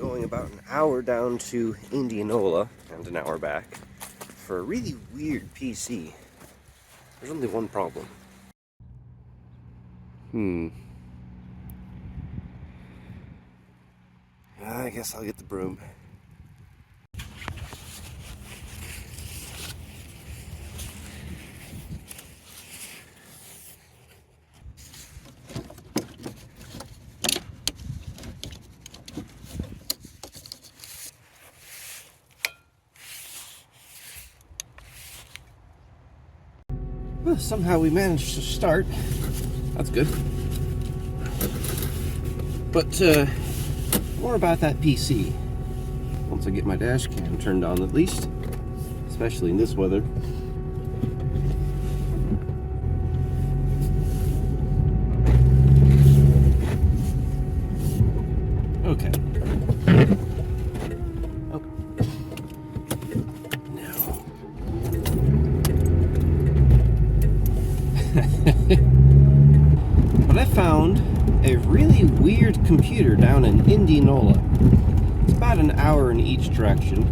going about an hour down to Indianola and an hour back for a really weird PC. There's only one problem. I guess I'll get the broom. Well, somehow we managed to start. That's good. But more about that PC. Once I get my dash cam turned on, at least, especially in this weather. Okay. Oh. No. But I found a really weird computer down in Indianola. It's about an hour in each direction,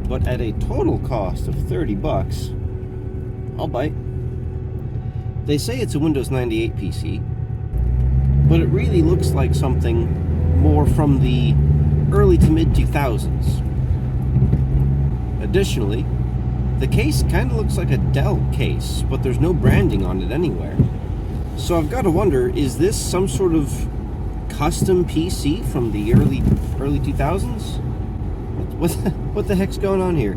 but at a total cost of 30 bucks, I'll bite. They say it's a Windows 98 PC, but it really looks like something more from the early to mid 2000s. Additionally, the case kind of looks like a Dell case, but there's no branding on it anywhere. So I've got to wonder, is this some sort of custom PC from the early 2000s? What the heck's going on here?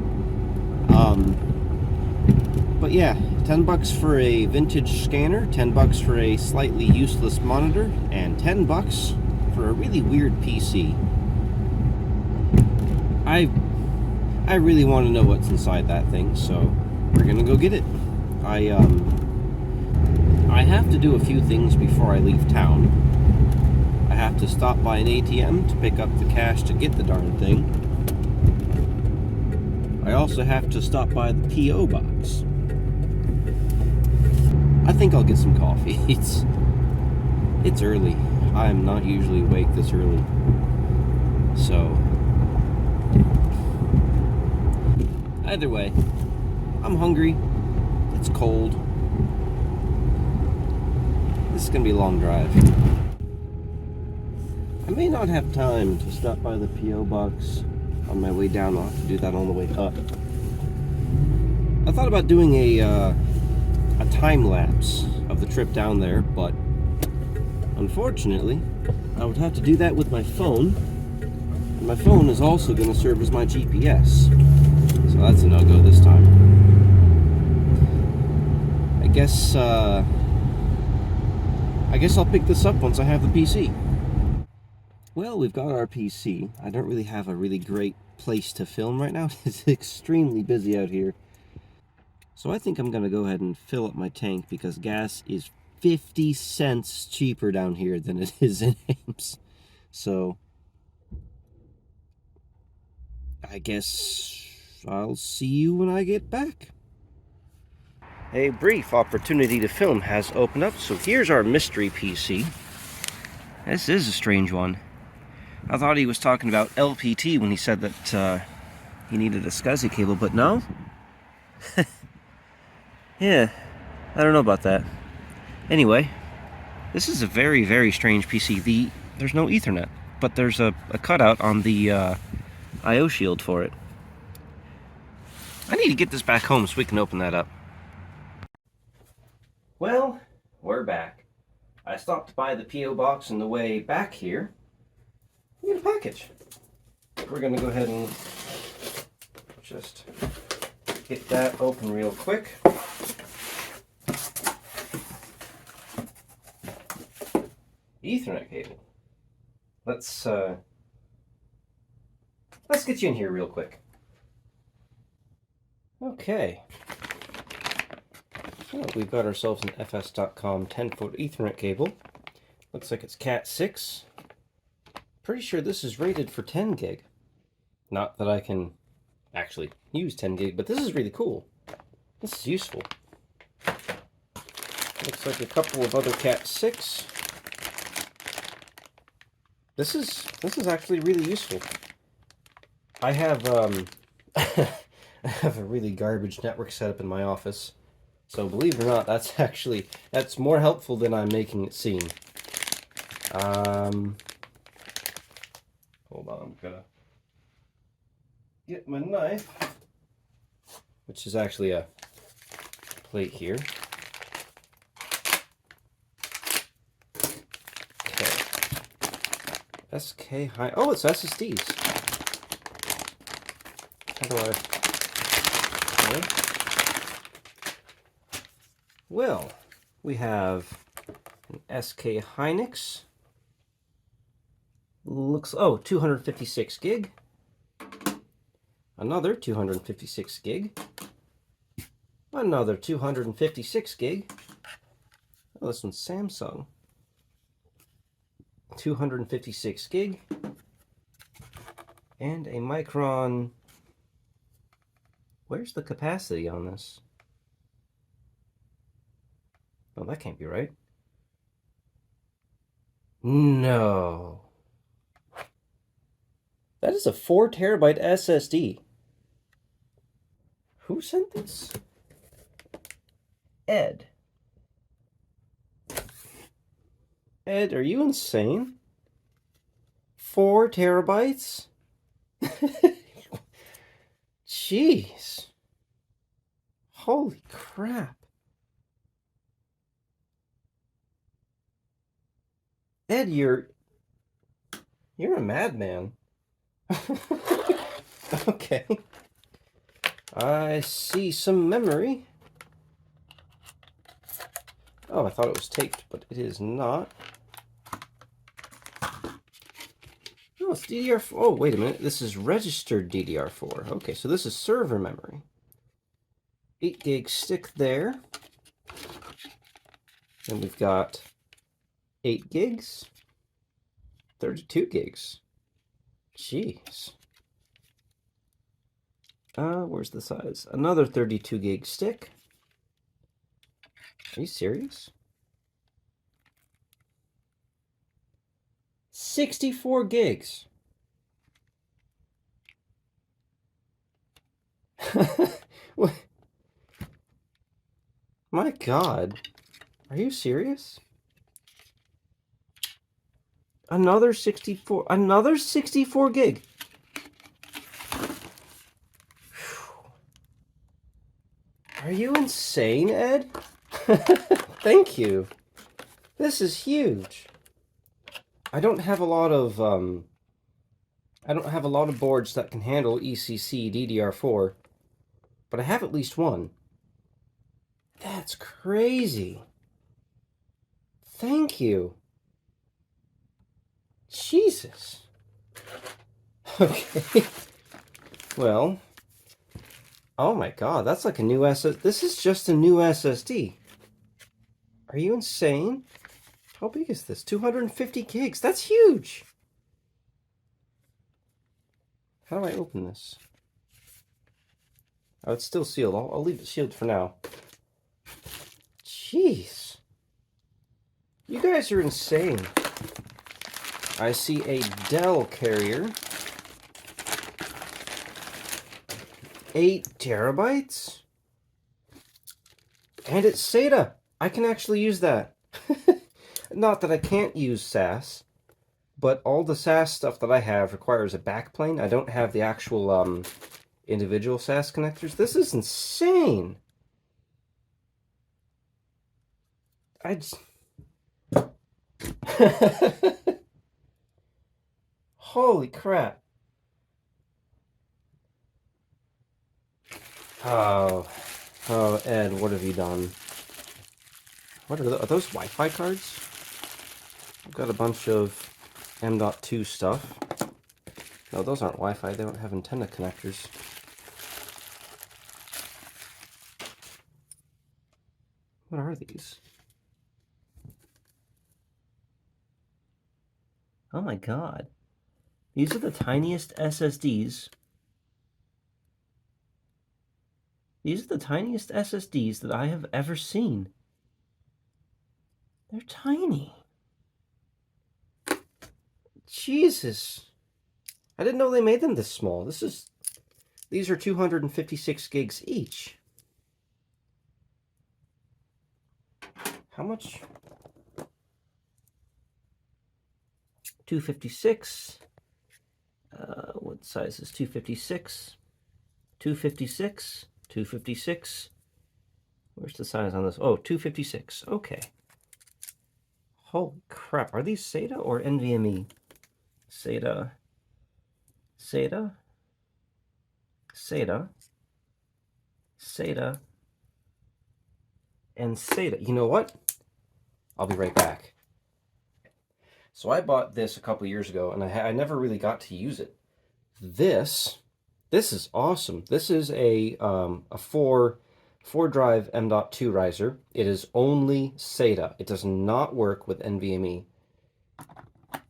But yeah, 10 bucks for a vintage scanner, 10 bucks for a slightly useless monitor, and 10 bucks for a really weird PC. I really want to know what's inside that thing, so we're gonna go get it. I have to do a few things before I leave town. I have to stop by an ATM to pick up the cash to get the darn thing. I also have to stop by the P.O. box. I think I'll get some coffee. It's early. I'm not usually awake this early. So, either way, I'm hungry. It's cold. This is going to be a long drive. I may not have time to stop by the P.O. box on my way down. I'll have to do that on the way up. I thought about doing a time lapse of the trip down there, but unfortunately, I would have to do that with my phone. And my phone is also going to serve as my GPS. So that's a no-go this time. I guess I'll pick this up once I have the PC. Well, we've got our PC. I don't really have a really great place to film right now. It's extremely busy out here. So I think I'm going to go ahead and fill up my tank because gas is 50 cents cheaper down here than it is in Ames. So I guess I'll see you when I get back. A brief opportunity to film has opened up, so here's our mystery PC. This is a strange one. I thought he was talking about LPT when he said that he needed a SCSI cable, but no. Yeah, I don't know about that. Anyway, this is a very, very strange PC. There's no Ethernet, but there's a cutout on the I/O shield for it. I need to get this back home so we can open that up. Well, we're back. I stopped by the P.O. box on the way back here. We get a package. We're going to go ahead and just get that open real quick. Ethernet cable. Let's get you in here real quick. Okay. So we've got ourselves an FS.com 10-foot Ethernet cable. Looks like it's Cat 6. Pretty sure this is rated for 10 gig. Not that I can actually use 10 gig, but this is really cool. This is useful. Looks like a couple of other Cat 6. This is actually really useful. I have I have a really garbage network setup in my office. So believe it or not, that's more helpful than I'm making it seem. Hold on, I'm gonna get my knife, which is actually a plate here. Okay. SK high. Oh, it's SSDs. How do I? Okay. Well, we have an SK Hynix. Looks 256 gig. Another 256 gig. Another 256 gig. Oh, this one's Samsung. 256 gig. And a Micron. Where's the capacity on this? Oh, that can't be right. No. That is a 4 terabyte SSD. Who sent this? Ed. Ed, are you insane? 4 terabytes? Jeez. Holy crap. Ed, you're a madman. Okay. I see some memory. Oh, I thought it was taped, but it is not. Oh, it's DDR4. Oh, wait a minute. This is registered DDR4. Okay, so this is server memory. 8 gig stick there. And we've got 8 gigs. 32 gigs. Jeez. Where's the size? Another 32 gig stick. Are you serious? 64 gigs. What? My God. Are you serious? Another 64 gig. Are you insane, Ed? Thank you. This is huge. I don't have a lot of boards that can handle ECC DDR4, but I have at least one. That's crazy. Thank you. Jesus. Okay. Well, oh my God, that's like a new SSD. This is just a new SSD. Are you insane? How big is this? 250 gigs. That's huge. How do I open this? Oh, it's still sealed. I'll leave it sealed for now. Jeez. You guys are insane. I see a Dell carrier. 8 terabytes? And it's SATA. I can actually use that. Not that I can't use SAS, but all the SAS stuff that I have requires a backplane. I don't have the actual individual SAS connectors. This is insane. I just... Holy crap. Oh, Ed, what have you done? What are those Wi-Fi cards? I've got a bunch of M.2 stuff. No, those aren't Wi-Fi. They don't have antenna connectors. What are these? Oh my God. These are the tiniest SSDs. These are the tiniest SSDs that I have ever seen. They're tiny. Jesus. I didn't know they made them this small. These are 256 gigs each. How much? 256. What size is 256? 256. 256. Where's the size on this? Oh, 256. Okay. Holy crap. Are these SATA or NVMe? SATA. SATA. SATA. SATA. And SATA. You know what? I'll be right back. So I bought this a couple years ago, and I never really got to use it. This is awesome. This is a 4-drive M.2 riser. It is only SATA. It does not work with NVMe.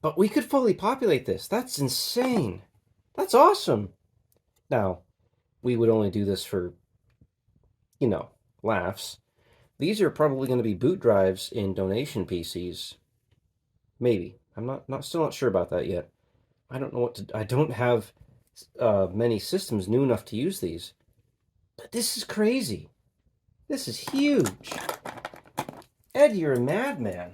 But we could fully populate this. That's insane. That's awesome. Now, we would only do this for, you know, laughs. These are probably going to be boot drives in donation PCs. Maybe. I'm still not sure about that yet. I don't know what to... I don't have many systems new enough to use these. But this is crazy. This is huge. Ed, you're a madman.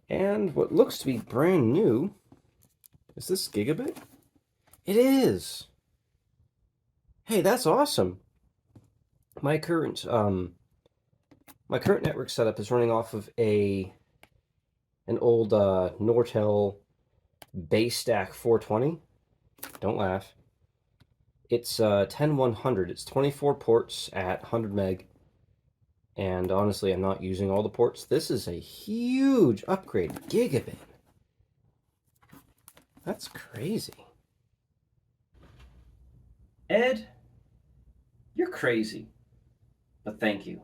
And what looks to be brand new... Is this gigabit? It is. Hey, that's awesome. My current network setup is running off of an old Nortel base stack 420. Don't laugh. It's 10100. It's 24 ports at 100 meg. And honestly, I'm not using all the ports. This is a huge upgrade. Gigabit. That's crazy. Ed, you're crazy. But thank you.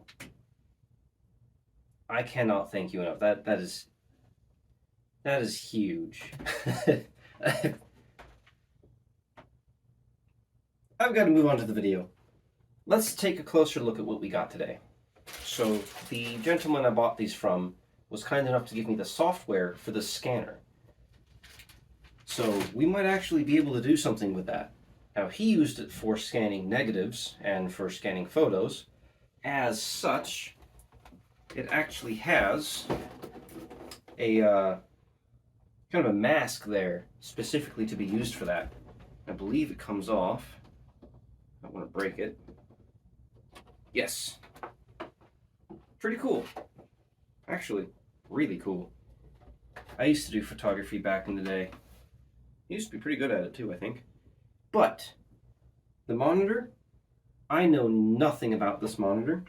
I cannot thank you enough. That is huge. I've got to move on to the video. Let's take a closer look at what we got today. So the gentleman I bought these from was kind enough to give me the software for the scanner. So we might actually be able to do something with that. Now he used it for scanning negatives and for scanning photos. As such, it actually has a kind of a mask there specifically to be used for that. I believe it comes off. I don't want to break it. Yes. Pretty cool. Actually, really cool. I used to do photography back in the day. I used to be pretty good at it too, I think. But the monitor, I know nothing about this monitor.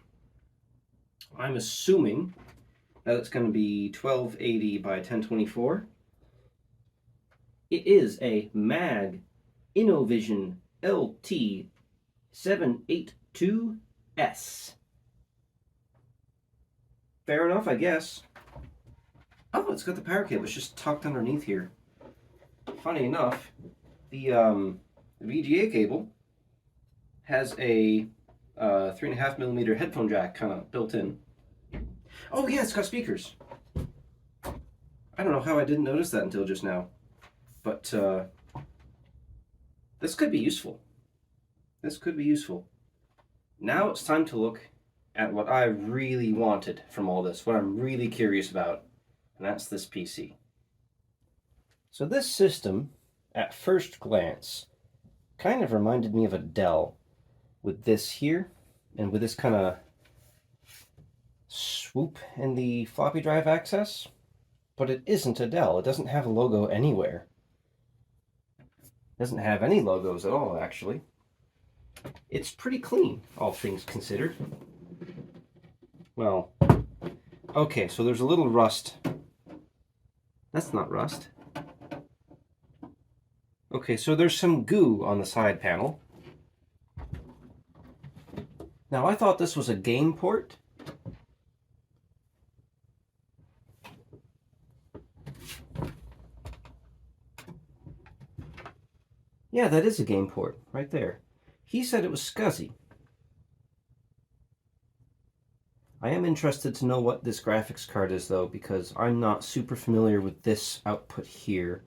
I'm assuming that it's going to be 1280 by 1024. It is a MAG InnoVision LT782S. Fair enough, I guess. Oh, it's got the power cable. It's just tucked underneath here. Funny enough, the VGA cable has a 3.5mm headphone jack kind of built in. Oh yeah, it's got speakers. I don't know how I didn't notice that until just now. But this could be useful. This could be useful. Now it's time to look at what I really wanted from all this, what I'm really curious about, and that's this PC. So this system, at first glance, kind of reminded me of a Dell, with this here, and with this kind of swoop in the floppy drive access, but it isn't a Dell. It doesn't have a logo anywhere. It doesn't have any logos at all, actually. It's pretty clean, all things considered. Well, okay, so there's a little rust. That's not rust. Okay, so there's some goo on the side panel. Now, I thought this was a game port. Yeah, that is a game port, right there. He said it was SCSI. I am interested to know what this graphics card is, though, because I'm not super familiar with this output here.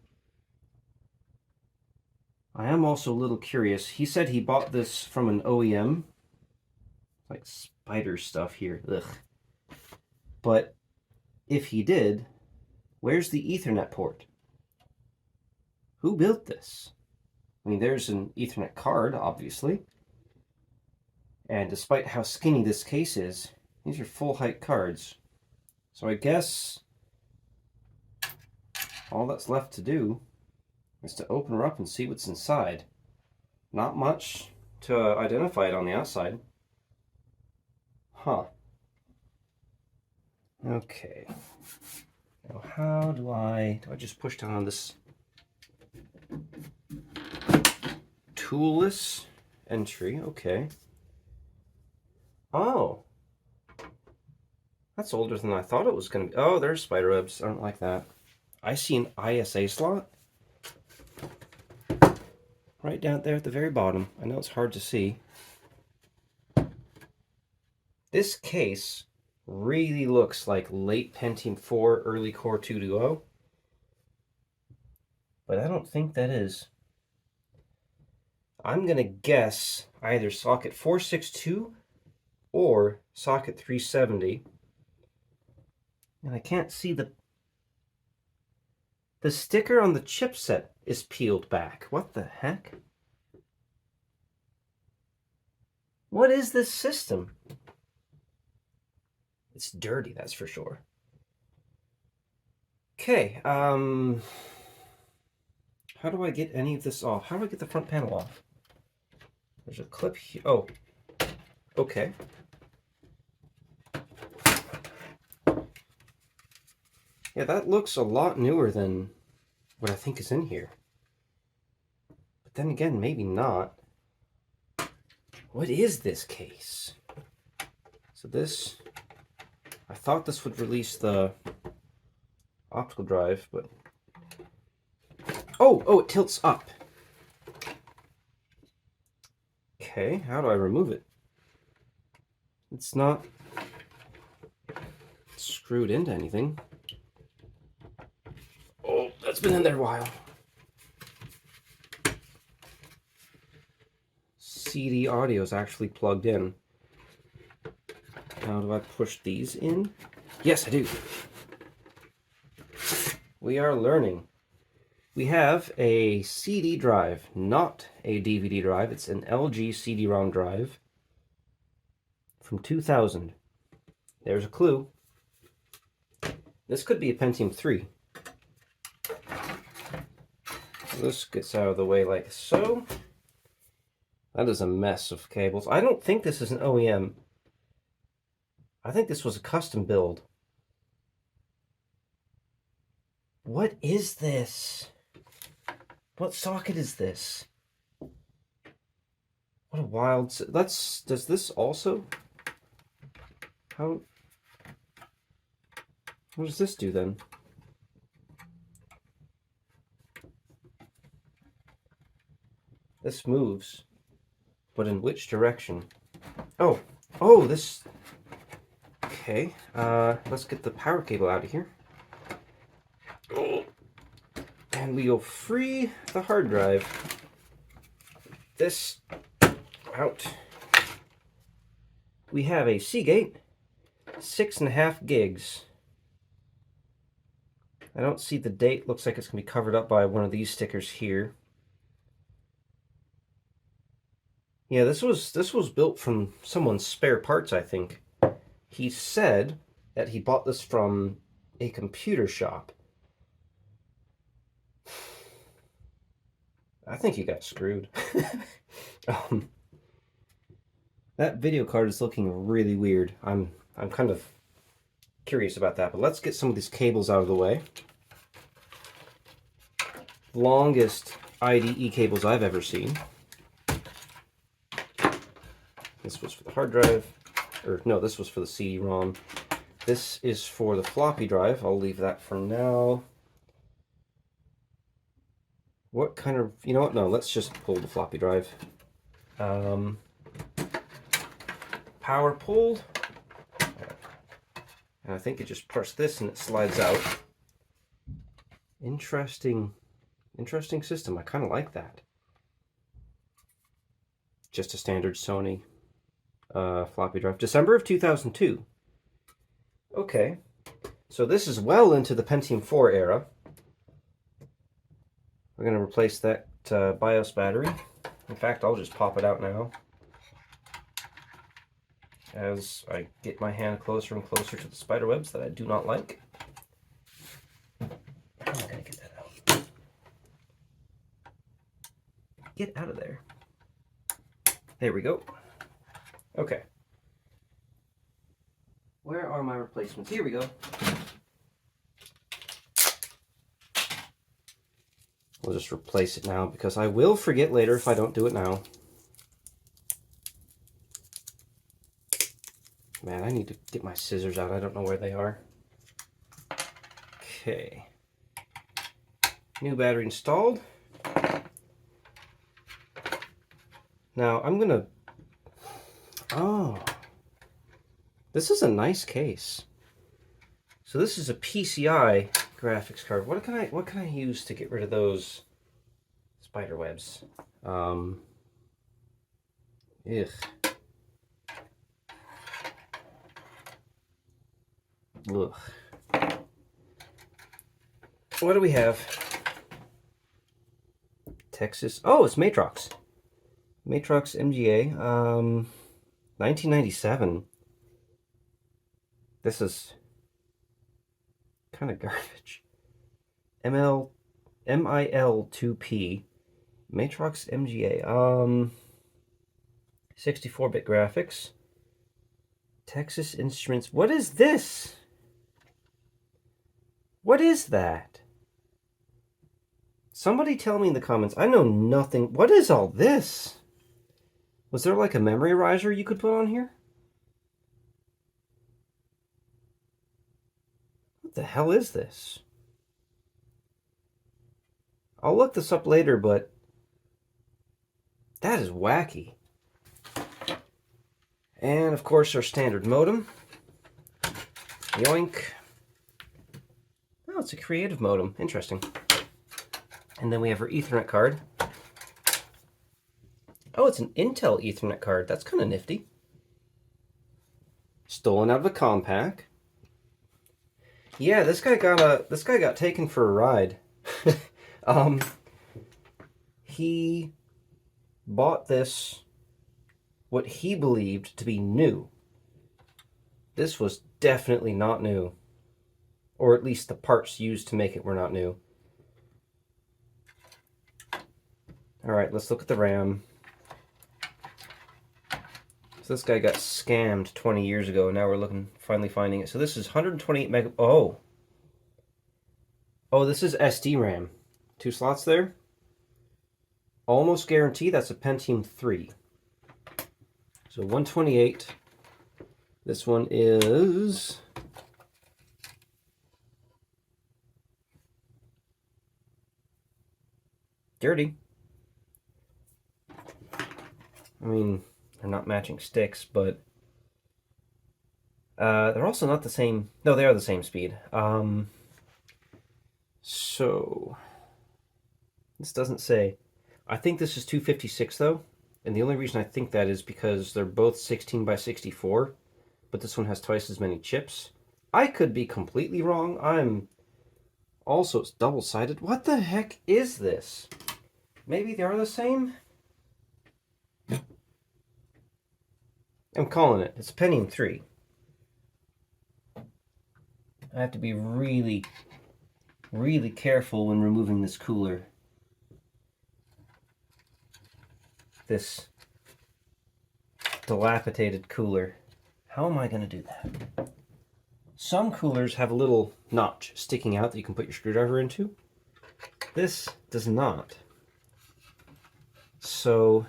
I am also a little curious. He said he bought this from an OEM. Like spider stuff here. Ugh. But if he did, where's the Ethernet port? Who built this? I mean, there's an Ethernet card, obviously. And despite how skinny this case is, these are full height cards. So I guess all that's left to do is to open her up and see what's inside. Not much to identify it on the outside. Huh. Okay. Now how do I just push down on this toolless entry? Okay. Oh. That's older than I thought it was going to be. Oh, there's spider webs. I don't like that. I see an ISA slot right down there at the very bottom. I know it's hard to see. This case really looks like late Pentium 4, early Core 2 Duo. But I don't think that is. I'm going to guess either socket 462 or socket 370. And I can't see the sticker on the chipset is peeled back. What the heck? What is this system? It's dirty, that's for sure. Okay, how do I get any of this off? How do I get the front panel off? There's a clip here. Oh, okay. Yeah, that looks a lot newer than what I think is in here. But then again, maybe not. What is this case? So this, I thought this would release the optical drive, but... Oh, it tilts up. Okay, how do I remove it? It's not screwed into anything. Oh, that's been in there a while. CD audio is actually plugged in. How do I push these in? Yes, I do. We are learning. We have a CD drive, not a DVD drive. It's an LG CD-ROM drive from 2000. There's a clue. This could be a Pentium 3. This gets out of the way like so. That is a mess of cables. I don't think this is an OEM. I think this was a custom build. What is this? What socket is this? What a wild... does this also... What does this do then? This moves, but in which direction? Oh, this... Okay, let's get the power cable out of here. And we will free the hard drive. This out. We have a Seagate, 6.5 gigs. I don't see the date. Looks like it's going to be covered up by one of these stickers here. Yeah, this was built from someone's spare parts, I think. He said that he bought this from a computer shop. I think he got screwed. That video card is looking really weird. I'm kind of curious about that, but let's get some of these cables out of the way. Longest IDE cables I've ever seen. This was for the hard drive, or no, this was for the CD-ROM. This is for the floppy drive. I'll leave that for now. What kind of, you know what, no, let's just pull the floppy drive. Power pulled. And I think you just press this and it slides out. Interesting system. I kind of like that. just a standard Sony floppy drive. December of 2002. Okay, so this is well into the Pentium 4 era. We're going to replace that BIOS battery. In fact, I'll just pop it out now as I get my hand closer and closer to the spider webs that I do not like. How am I going to get that out? Get out of there. There we go. Okay. Where are my replacements? Here we go. We'll just replace it now because I will forget later if I don't do it now. Man, I need to get my scissors out. I don't know where they are. Okay. New battery installed. Now I'm gonna... Oh. This is a nice case. So this is a PCI graphics card. What can I use to get rid of those spider webs? Ugh. Ugh. What do we have? Texas. Oh, it's Matrox. Matrox MGA. 1997. This is kind of garbage. MIL2P. Matrox MGA. 64-bit graphics. Texas Instruments. What is this? What is that? Somebody tell me in the comments. I know nothing. What is all this? Was there like a memory riser you could put on here? What the hell is this? I'll look this up later, but that is wacky. And of course our standard modem. Yoink. Oh, it's a creative modem. Interesting. And then we have our Ethernet card. Oh, it's an Intel Ethernet card. That's kind of nifty. Stolen out of a Compaq. Yeah, this guy got taken for a ride. He bought this, what he believed to be new. This was definitely not new. Or at least the parts used to make it were not new. Alright, let's look at the RAM. So this guy got scammed 20 years ago, and now we're finally finding it. So this is 128 meg... Oh! Oh, this is SD RAM. 2 slots there. Almost guarantee that's a Pentium 3. So 128. This one is... dirty. I mean, they're not matching sticks, but they're also not the same. No, they are the same speed. So this doesn't say. I think this is 256 though, and the only reason I think that is because they're both 16 by 64, but this one has twice as many chips. I could be completely wrong. I'm also, it's double-sided. What the heck is this? Maybe they are the same? I'm calling it. It's a Pentium 3. I have to be really, really careful when removing this cooler. This dilapidated cooler. How am I going to do that? Some coolers have a little notch sticking out that you can put your screwdriver into. This does not. So,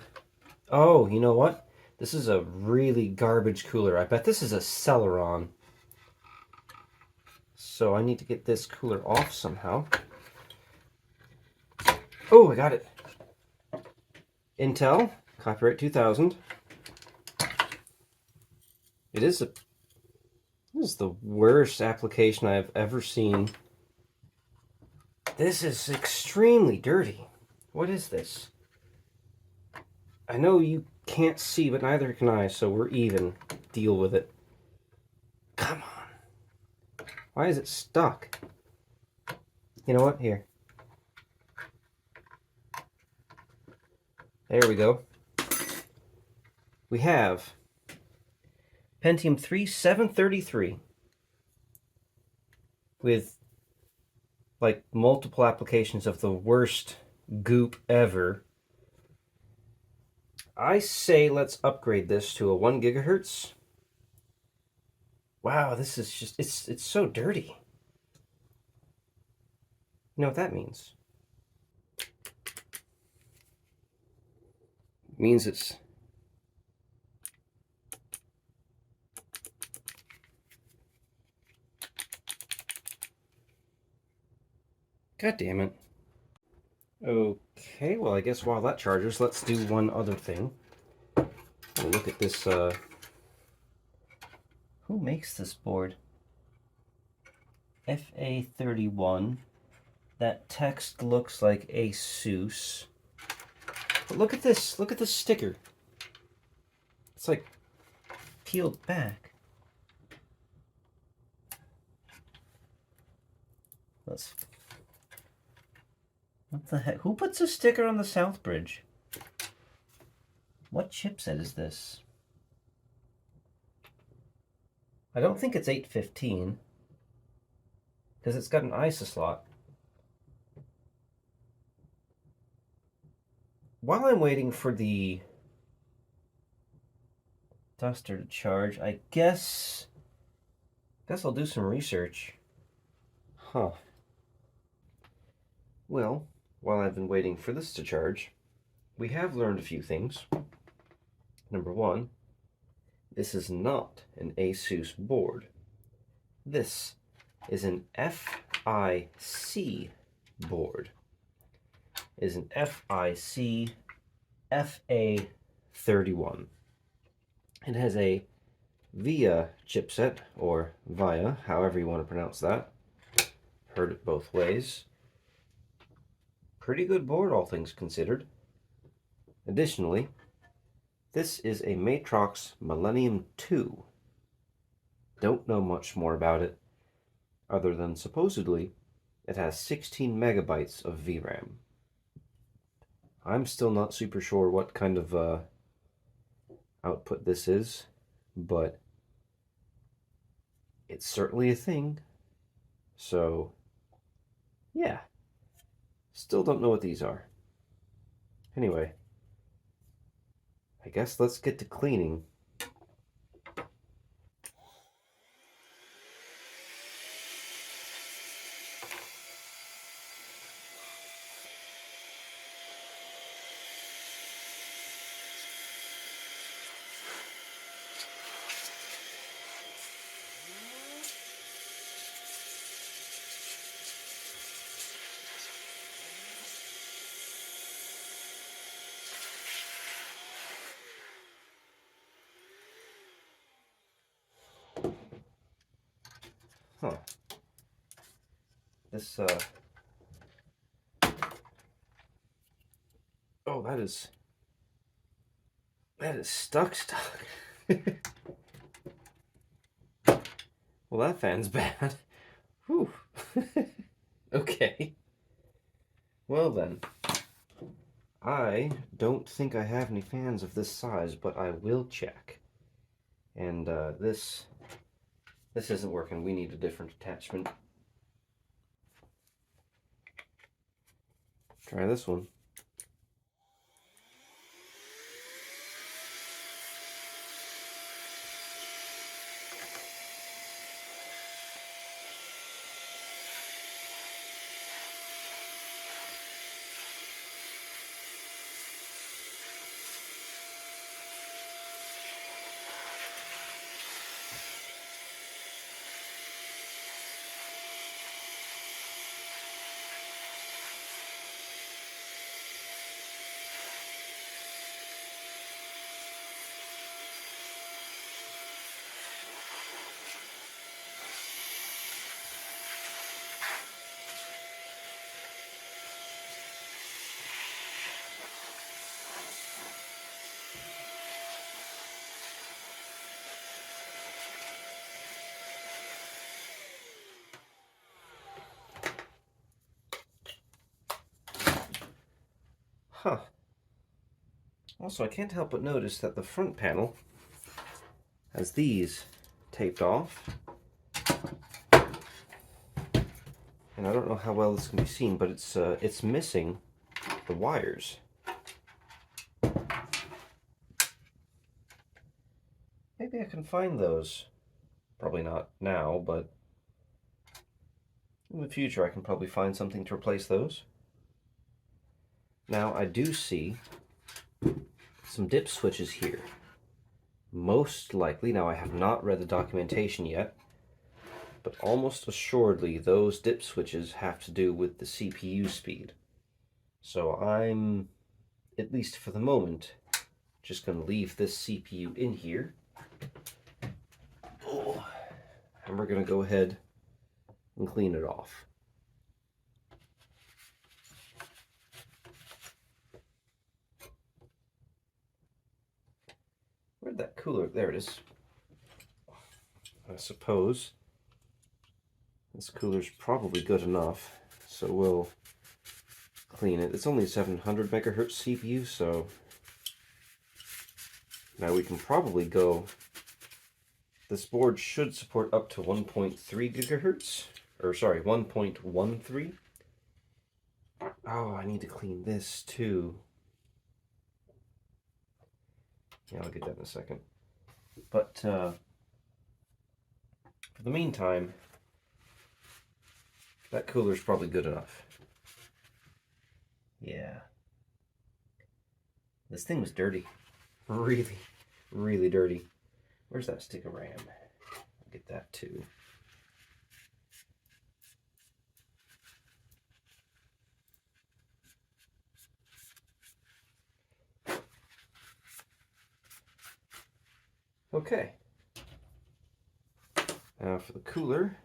oh, you know what? This is a really garbage cooler. I bet this is a Celeron. So I need to get this cooler off somehow. Oh, I got it. Intel, copyright 2000. This is the worst application I've ever seen. This is extremely dirty. What is this? I know you can't see, but neither can I, so we're even. Deal with it. Come on. Why is it stuck? You know what? Here. There we go. We have Pentium 3 733 with like multiple applications of the worst goop ever. I say let's upgrade this to a 1 gigahertz. Wow, this is just it's so dirty. You know what that means? It means it's God damn it. Okay, well I guess while that charges, let's do one other thing. We'll look at this who makes this board? FA31. That text looks like ASUS. But look at this. Look at the sticker. It's like peeled back. Let's. What the heck? Who puts a sticker on the South Bridge? What chipset is this? I don't think it's 815 because it's got an ISA slot. While I'm waiting for the Duster to charge, I guess I'll do some research. Huh. Well, while I've been waiting for this to charge, we have learned a few things. Number one, this is not an ASUS board. This is an FIC board. It is an FIC FA31. It has a VIA chipset, or VIA, however you want to pronounce that. Heard it both ways. Pretty good board, all things considered. Additionally, this is a Matrox Millennium 2. Don't know much more about it, other than supposedly it has 16 megabytes of VRAM. I'm still not super sure what kind of output this is, but it's certainly a thing. So, yeah. Still don't know what these are. Anyway, I guess let's get to cleaning. Huh. This, oh, that is stuck. Well, that fan's bad. Whew. Okay. Well then. I don't think I have any fans of this size, but I will check. And this isn't working. We need a different attachment. Try this one. Huh. Also, I can't help but notice that the front panel has these taped off. And I don't know how well this can be seen, but it's missing the wires. Maybe I can find those. Probably not now, but in the future I can probably find something to replace those. Now I do see some dip switches here. Most likely, now I have not read the documentation yet, but almost assuredly those dip switches have to do with the CPU speed. So I'm, at least for the moment, just going to leave this CPU in here. Oh, and we're going to go ahead and clean it off. Where'd that cooler? There it is. I suppose this cooler's probably good enough, so we'll clean it. It's only a 700 megahertz CPU, so now we can probably go. This board should support up to 1.3 gigahertz, or sorry, 1.13. Oh, I need to clean this too. Yeah, I'll get that in a second. But for the meantime, that cooler's probably good enough. Yeah. This thing was dirty. Really, really dirty. Where's that stick of RAM? I'll get that too. Okay. Now for the cooler,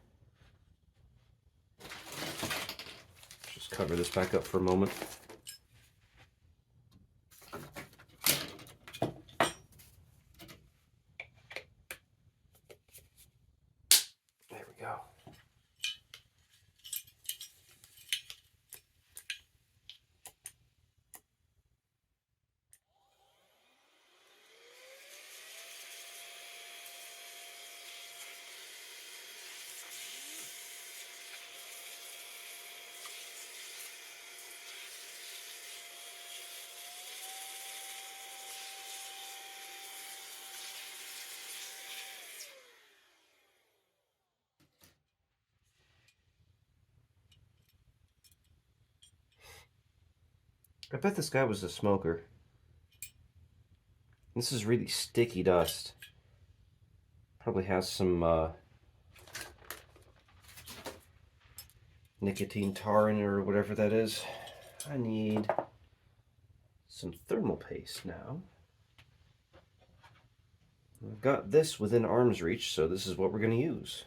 just cover this back up for a moment. There we go. I bet this guy was a smoker. This is really sticky dust. Probably has some nicotine tar in it or whatever that is. I need some thermal paste now. I've got this within arm's reach, so this is what we're going to use.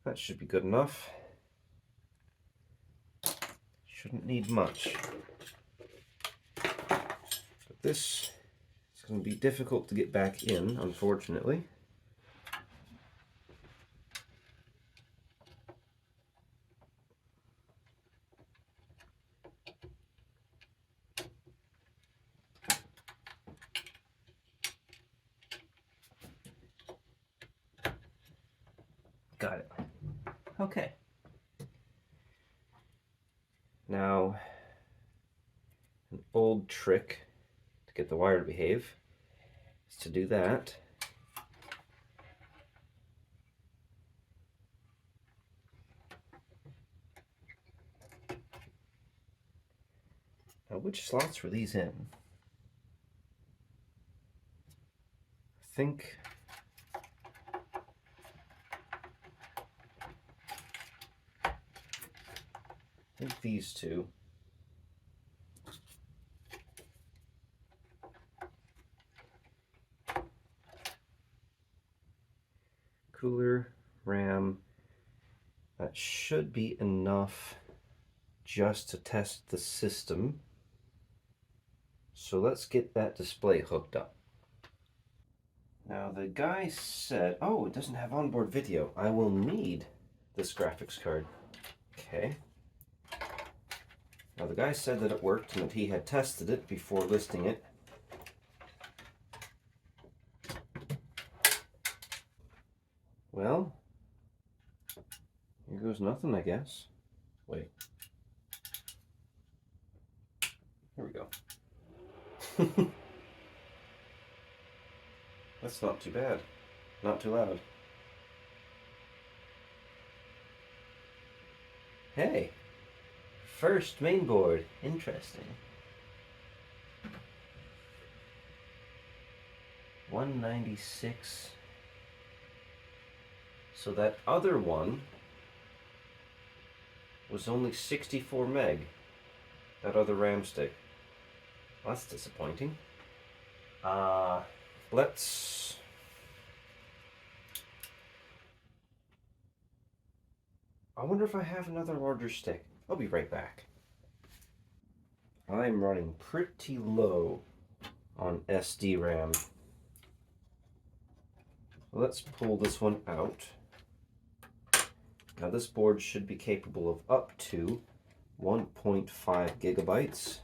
That should be good enough. Shouldn't need much. But this is going to be difficult to get back in, unfortunately. Got it. Okay. Now, an old trick to get the wire to behave is to do that. Now, which slots were these in? I think these two. Cooler, RAM. That should be enough just to test the system. So let's get that display hooked up. Now the guy said, oh, it doesn't have onboard video. I will need this graphics card. Okay. Now the guy said that it worked and that he had tested it before listing it. Well, here goes nothing, I guess. Wait. Here we go. That's not too bad. Not too loud. Hey! First mainboard. Interesting. 196. So that other one was only 64 meg. That other RAM stick. Well, that's disappointing. Let's... I wonder if I have another larger stick. I'll be right back. I'm running pretty low on SD RAM. Let's pull this one out. Now this board should be capable of up to 1.5 gigabytes.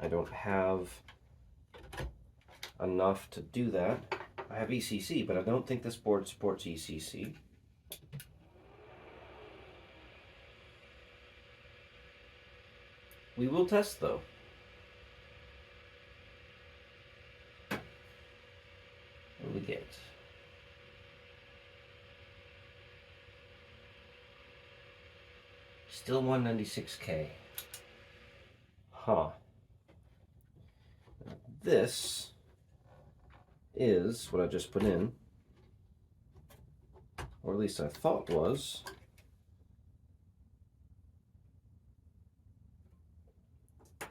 I don't have enough to do that. I have ECC, but I don't think this board supports ECC. We will test though. What do we get? Still 196K. Huh. This is what I just put in, or at least I thought was.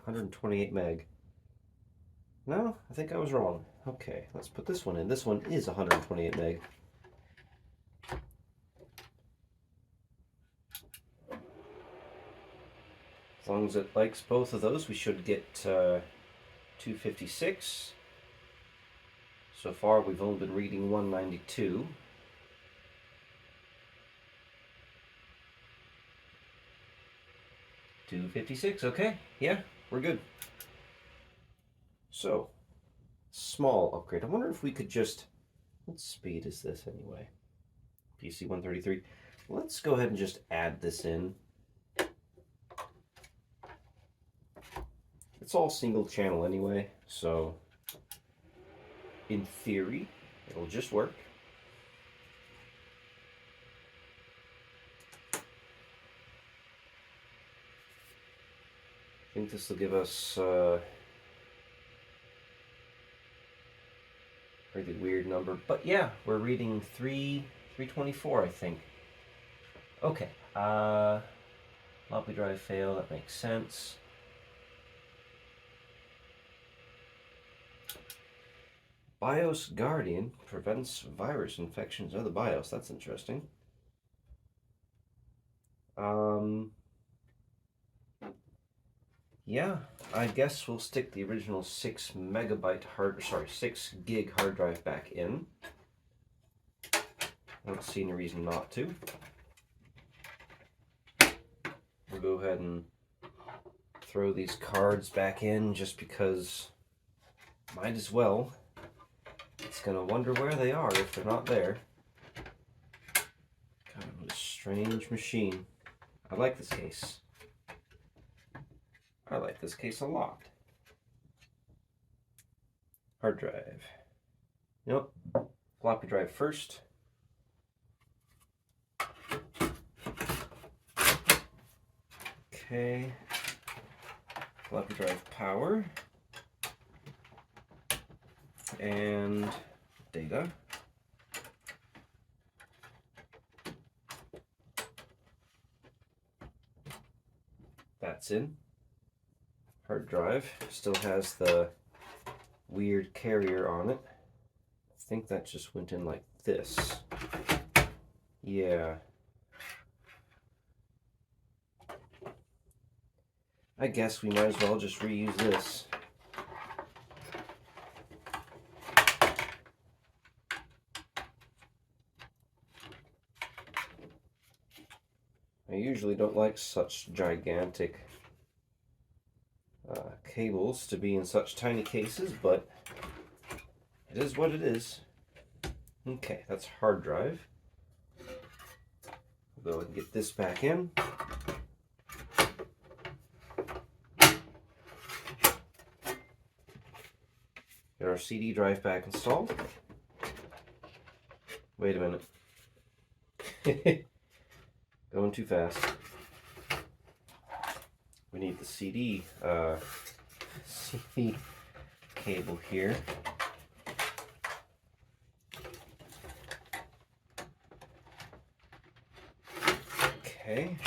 $128 meg. No, I think I was wrong. Okay, let's put this one in. This one is 128 meg. As long as it likes both of those, we should get 256. So far, we've only been reading 192. $256, okay, yeah, we're good. So, small upgrade. I wonder if we could just, what speed is this anyway? PC 133. Let's go ahead and just add this in. It's all single channel anyway, so in theory, it'll just work. I think this will give us really weird number, but yeah, we're reading 324, I think. Okay, floppy drive fail, that makes sense. BIOS Guardian prevents virus infections of the BIOS. That's interesting. Yeah, I guess we'll stick the original 6 gig hard drive back in. I don't see any reason not to. We'll go ahead and throw these cards back in just because might as well. It's gonna wonder where they are if they're not there. Kind of a strange machine. I like this case. I like this case a lot. Hard drive. Nope. Floppy drive first. Okay. Floppy drive power. And data. That's in. Hard drive still has the weird carrier on it. I think that just went in like this. Yeah. I guess we might as well just reuse this. I usually don't like such gigantic cables to be in such tiny cases, but it is what it is. Okay, that's hard drive. We'll go ahead and get this back in. Get our CD drive back installed. Wait a minute. Going too fast. We need the CD cable here. Okay.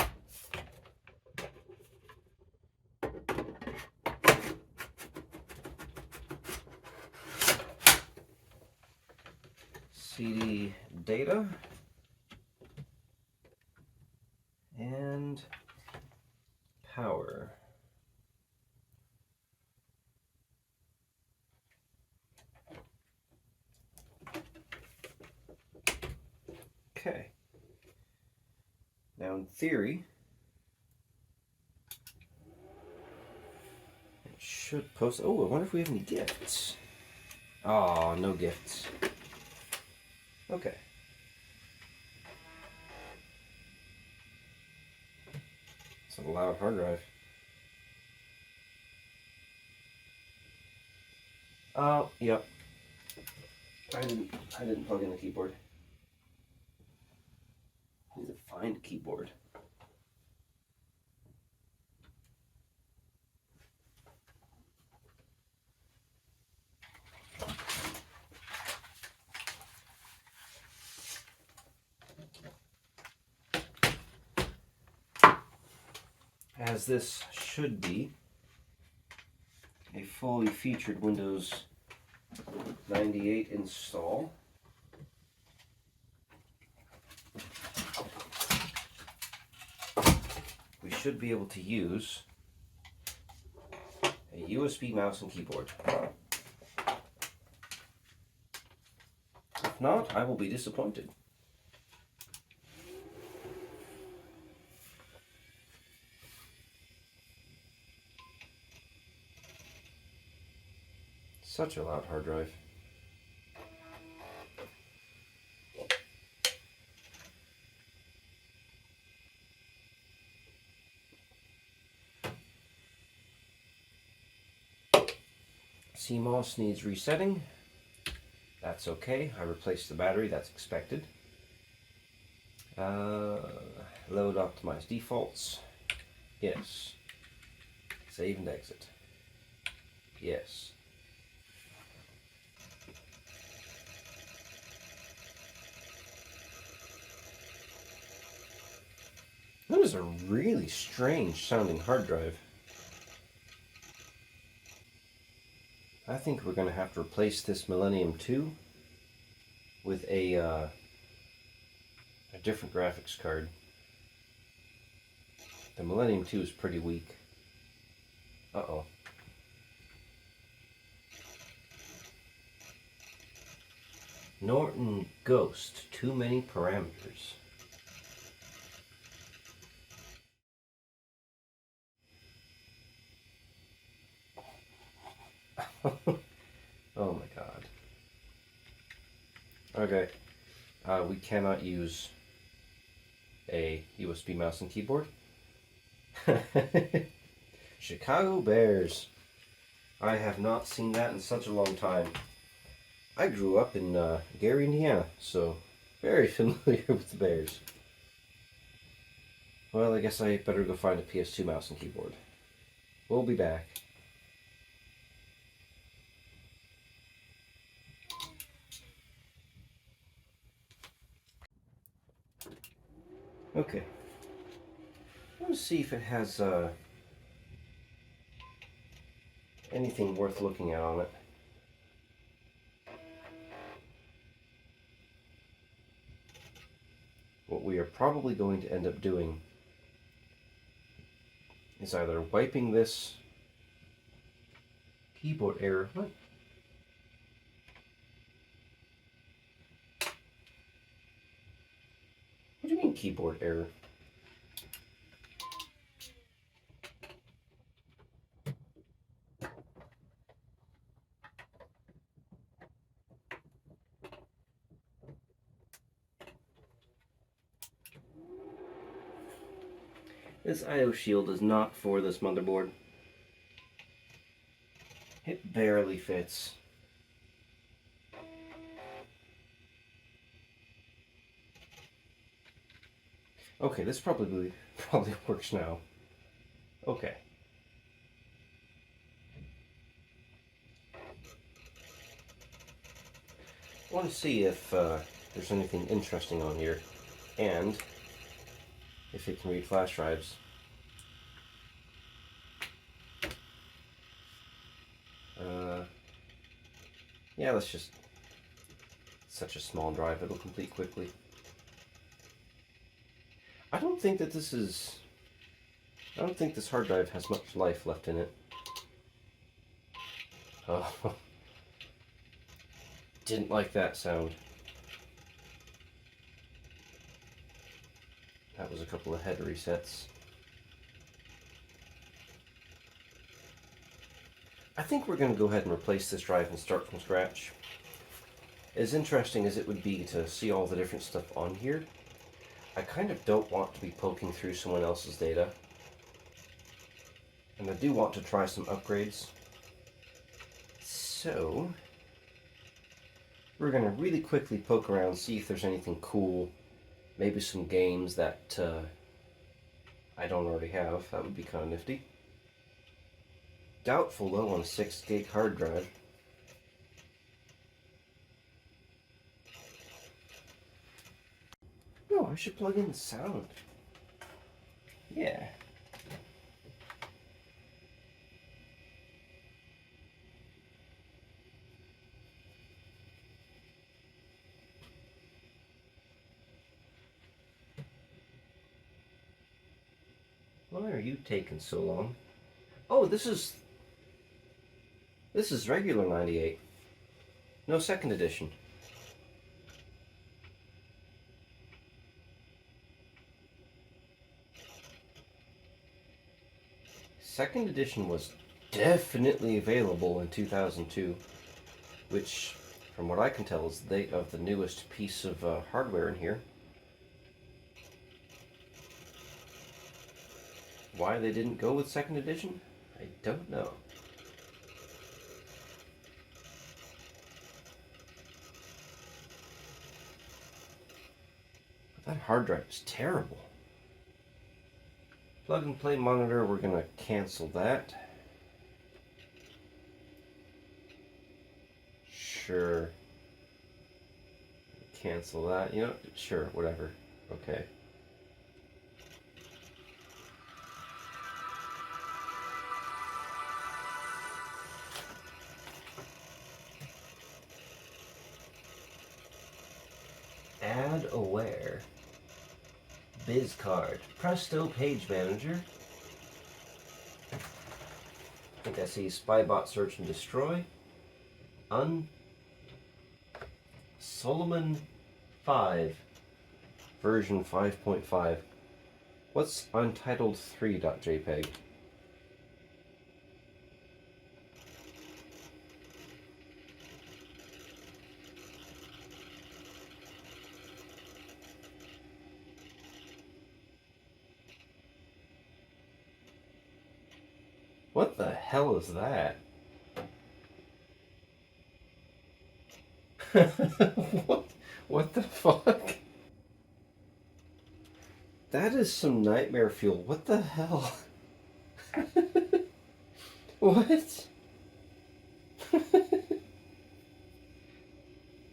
CD data and power. Okay. Now in theory, it should post. Oh, I wonder if we have any gifts. Oh, no gifts. Okay. It's a loud hard drive. Oh, yep. I didn't plug in the keyboard. I need to find a keyboard. As this should be a fully featured Windows 98 install. We should be able to use a USB mouse and keyboard. If not, I will be disappointed. Such a loud hard drive. CMOS needs resetting. That's okay. I replaced the battery. That's expected. Load optimize defaults. Yes. Save and exit. Yes. That is a really strange sounding hard drive. I think we're going to have to replace this Millennium 2 with a different graphics card. The Millennium 2 is pretty weak. Uh-oh. Norton Ghost, too many parameters. Oh my god. Okay. We cannot use a USB mouse and keyboard. Chicago Bears. I have not seen that in such a long time. I grew up in Gary, Indiana, so very familiar with the Bears. Well, I guess I better go find a PS2 mouse and keyboard. We'll be back. Okay. Let's see if it has anything worth looking at on it. What we are probably going to end up doing is either wiping this keyboard error. What? What do you mean keyboard error? This I/O shield is not for this motherboard. It barely fits. Okay, this probably works now. Okay. I want to see if there's anything interesting on here, and if it can read flash drives. Yeah, let's just... Such a small drive, it'll complete quickly. I don't think this hard drive has much life left in it. Oh, didn't like that sound. That was a couple of head resets. I think we're going to go ahead and replace this drive and start from scratch. As interesting as it would be to see all the different stuff on here, I kind of don't want to be poking through someone else's data. And I do want to try some upgrades. So, we're going to really quickly poke around, see if there's anything cool. Maybe some games that I don't already have. That would be kind of nifty. Doubtful though on a 6 gig hard drive. No, I should plug in the sound. Yeah. Why are you taking so long? Oh, this is regular 98. No second edition. Second edition was definitely available in 2002, which, from what I can tell, is the date of the newest piece of hardware in here. Why they didn't go with second edition, I don't know. But that hard drive is terrible. Plug and play monitor, we're going to cancel that. Sure. Cancel that. You know, sure, whatever. Okay. Add aware. Biz card. Presto page manager. I think I see Spybot search and destroy. Solomon 5. Version 5.5. What's untitled3.jpg? What the hell is that? What the fuck? That is some nightmare fuel. What the hell? What?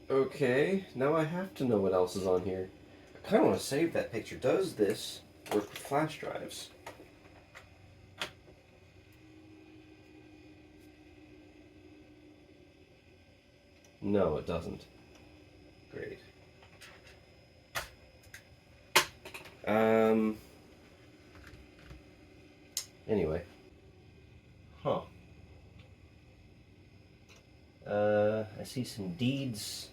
Okay, now I have to know what else is on here. I kind of want to save that picture. Does this work with flash drives? No, it doesn't. Great. Anyway. Huh. I see some deeds.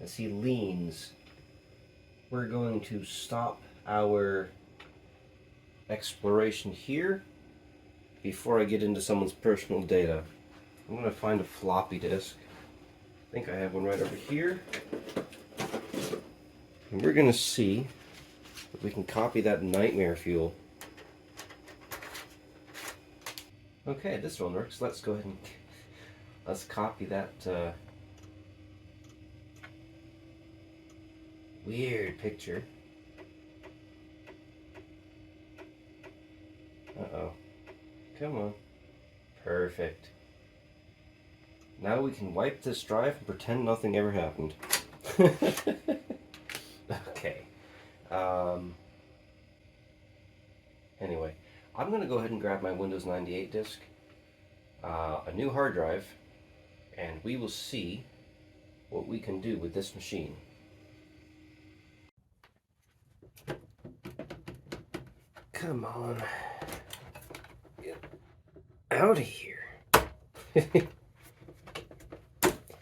I see liens. We're going to stop our exploration here before I get into someone's personal data. I'm going to find a floppy disk. I think I have one right over here. And we're going to see if we can copy that nightmare fuel Okay, this one works. Let's go ahead and let's copy that weird picture. Uh-oh. Come on. Perfect. Now we can wipe this drive and pretend nothing ever happened. Okay. Anyway, I'm going to go ahead and grab my Windows 98 disk, a new hard drive, and we will see what we can do with this machine. Come on. Get out of here.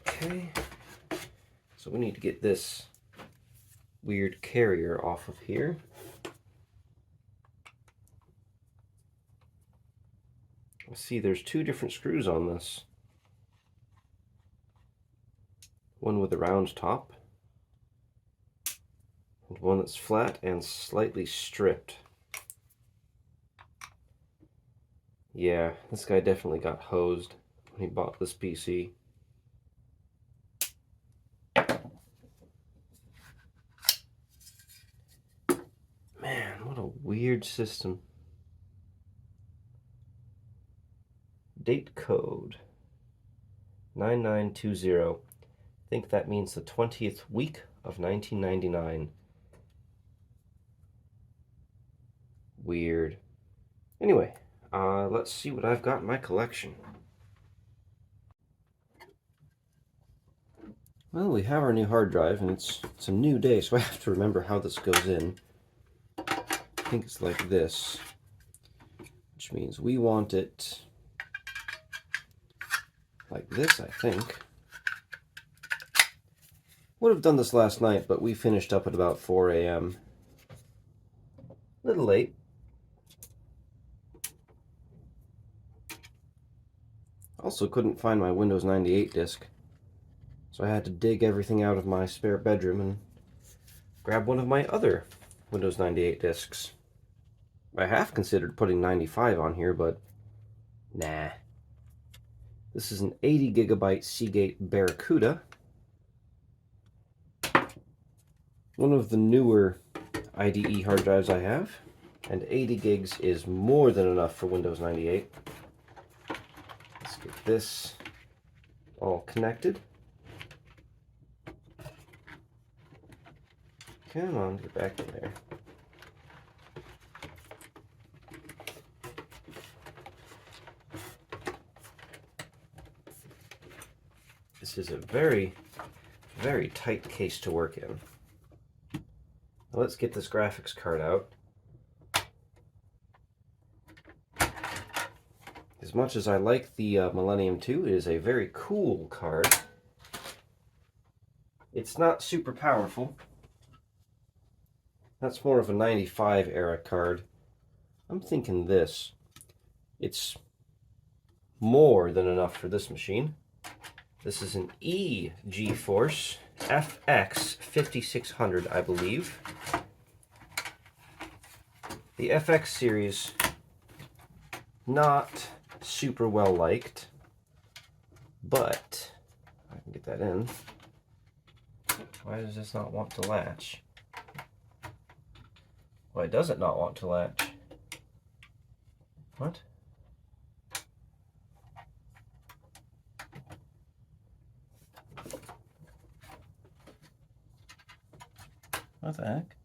Okay. So we need to get this weird carrier off of here. See, there's two different screws on this. One with a round top, and one that's flat and slightly stripped. Yeah, this guy definitely got hosed when he bought this PC. Man, what a weird system. Date code 9920. I think that means the 20th week of 1999. Weird. Anyway, let's see what I've got in my collection. Well, we have our new hard drive, and it's a new day, so I have to remember how this goes in. I think it's like this, which means we want it like this, I think. Would have done this last night, but we finished up at about 4 a.m. A little late. Also couldn't find my Windows 98 disk, so I had to dig everything out of my spare bedroom and grab one of my other Windows 98 disks. I have considered putting 95 on here, but nah. This is an 80 gigabyte Seagate Barracuda. One of the newer IDE hard drives I have, and 80 gigs is more than enough for Windows 98. Let's get this all connected. Come on, get back in there. This is a very, very tight case to work in. Now let's get this graphics card out. As much as I like the Millennium 2, it is a very cool card. It's not super powerful. That's more of a 95 era card. I'm thinking this. It's more than enough for this machine. This is an GeForce FX 5600, I believe. The FX series, not super well liked, but I can get that in. Why does this not want to latch? Why does it not want to latch? What? What the heck?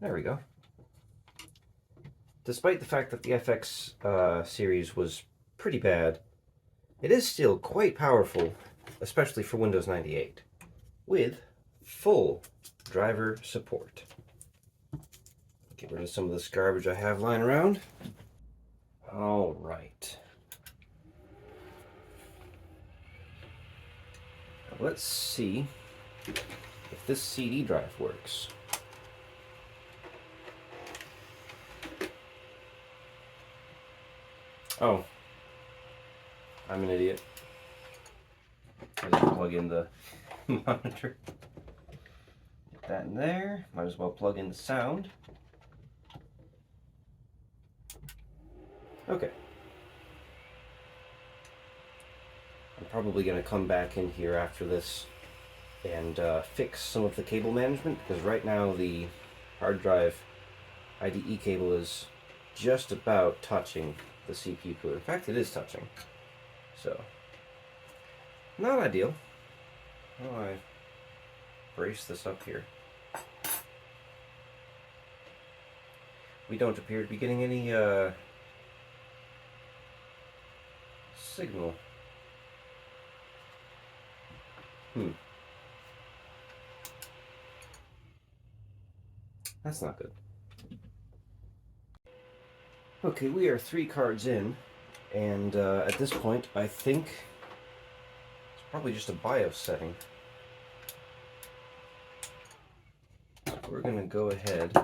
There we go. Despite the fact that the FX series was pretty bad, it is still quite powerful, especially for Windows 98, with full driver support. Get rid of some of this garbage I have lying around. All right. Now let's see if this CD drive works. Oh, I'm an idiot. I didn't plug in the monitor. Get that in there. Might as well plug in the sound. Okay. I'm probably going to come back in here after this and fix some of the cable management, because right now the hard drive IDE cable is just about touching the CPU cooler. In fact, it is touching. So, not ideal. How do I brace this up here? We don't appear to be getting any signal. That's not good. Okay, we are 3 cards in, and at this point, I think it's probably just a BIOS setting. We're going to go ahead,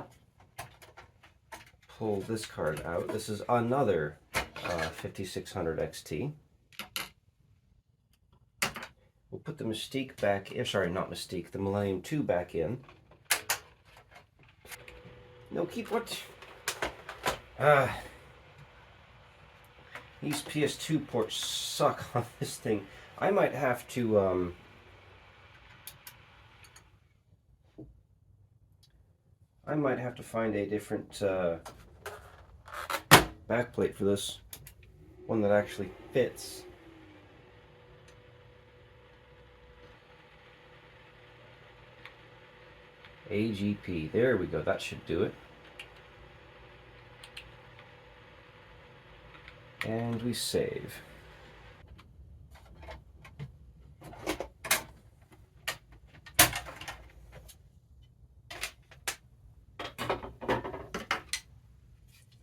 pull this card out. This is another 5600 XT. We'll put the Mystique back, sorry, not Mystique, the Millennium 2 back in. No, keep what? These PS2 ports suck on this thing. I might have to, find a different backplate for this. One that actually fits. AGP, there we go, that should do it. And we save.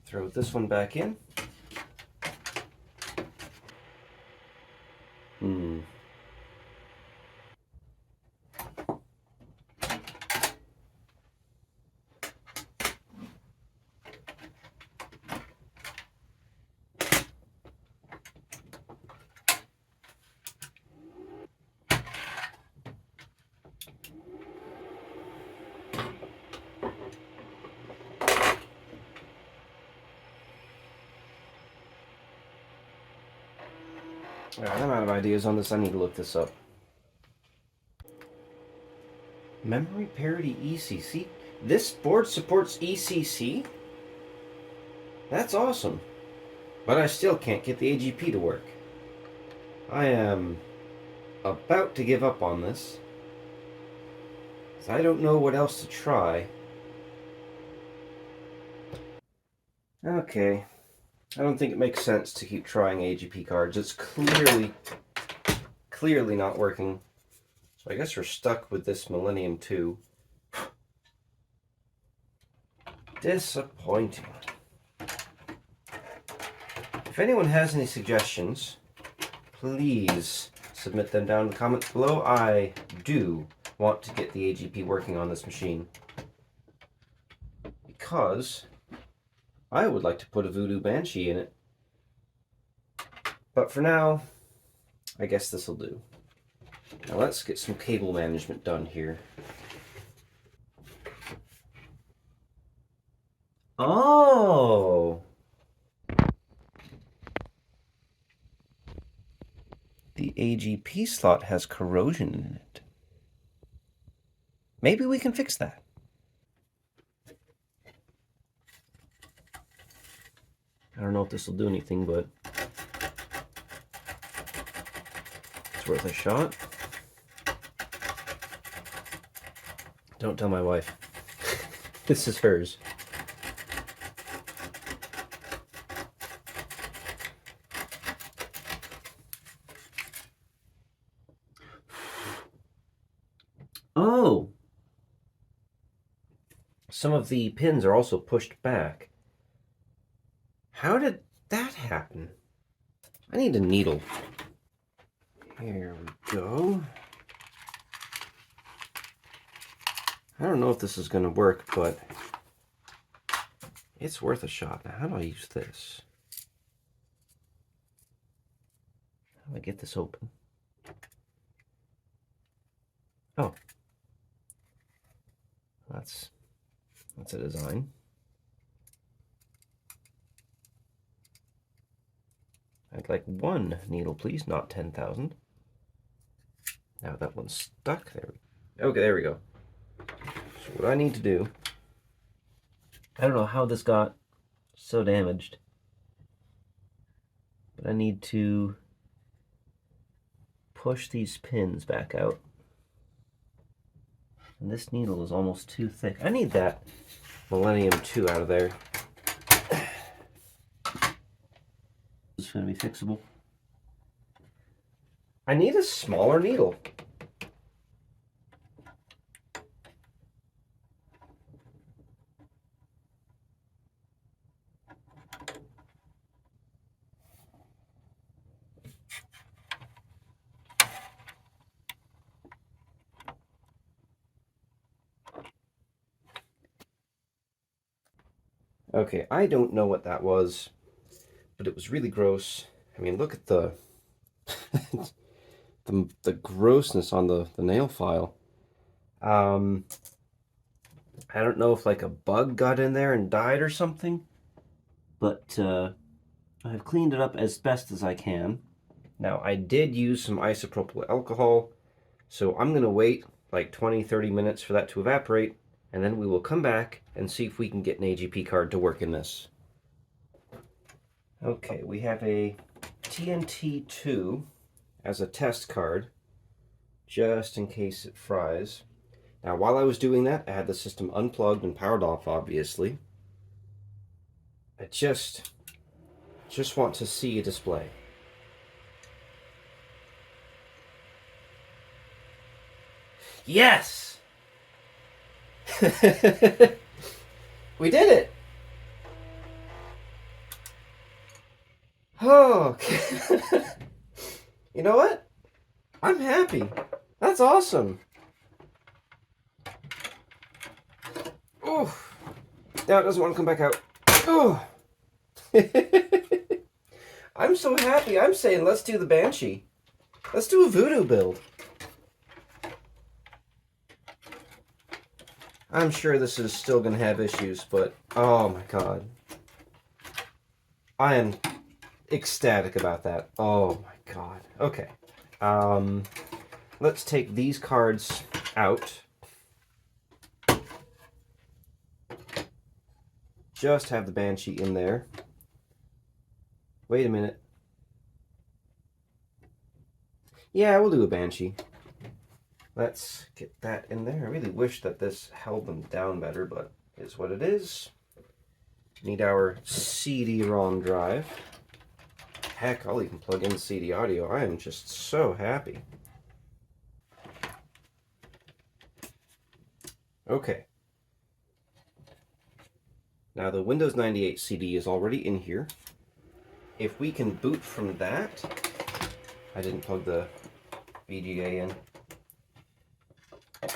Throw this one back in. Alright, I'm out of ideas on this. I need to look this up. Memory parity ECC? This board supports ECC? That's awesome. But I still can't get the AGP to work. I am about to give up on this, because I don't know what else to try. Okay. I don't think it makes sense to keep trying AGP cards. It's clearly not working. So I guess we're stuck with this Millennium 2. Disappointing. If anyone has any suggestions, please submit them down in the comments below. I do want to get the AGP working on this machine, because I would like to put a Voodoo Banshee in it. But for now, I guess this will do. Now let's get some cable management done here. Oh! The AGP slot has corrosion in it. Maybe we can fix that. I don't know if this will do anything, but it's worth a shot. Don't tell my wife. This is hers. Oh! Some of the pins are also pushed back. How did that happen? I need a needle. Here we go. I don't know if this is going to work, but it's worth a shot. Now, how do I use this? How do I get this open? Oh, that's a design. I'd like 1 needle, please, not 10,000. Now that one's stuck. Okay, there we go. So what I need to do, I don't know how this got so damaged, but I need to push these pins back out. And this needle is almost too thick. I need that Millennium 2 out of there. It's going to be fixable. I need a smaller needle. Okay, I don't know what that was, but it was really gross. I mean, look at the the grossness on the nail file. I don't know if like a bug got in there and died or something, but I've cleaned it up as best as I can. Now, I did use some isopropyl alcohol, so I'm going to wait like 20-30 minutes for that to evaporate, and then we will come back and see if we can get an AGP card to work in this. Okay, we have a TNT2 as a test card, just in case it fries. Now, while I was doing that, I had the system unplugged and powered off, obviously. I just want to see a display. Yes! We did it! Oh, okay. You know what? I'm happy. That's awesome. Oh, now it doesn't want to come back out. Oh. I'm so happy. I'm saying let's do the Banshee. Let's do a Voodoo build. I'm sure this is still going to have issues, but oh my god. I am ecstatic about that. Oh my god. Okay. Let's take these cards out. Just have the Banshee in there. Wait a minute. Yeah, we'll do a Banshee. Let's get that in there. I really wish that this held them down better, but it is what it is. Need our CD-ROM drive. Heck, I'll even plug in CD audio. I am just so happy. Okay. Now the Windows 98 CD is already in here. If we can boot from that, I didn't plug the VGA in.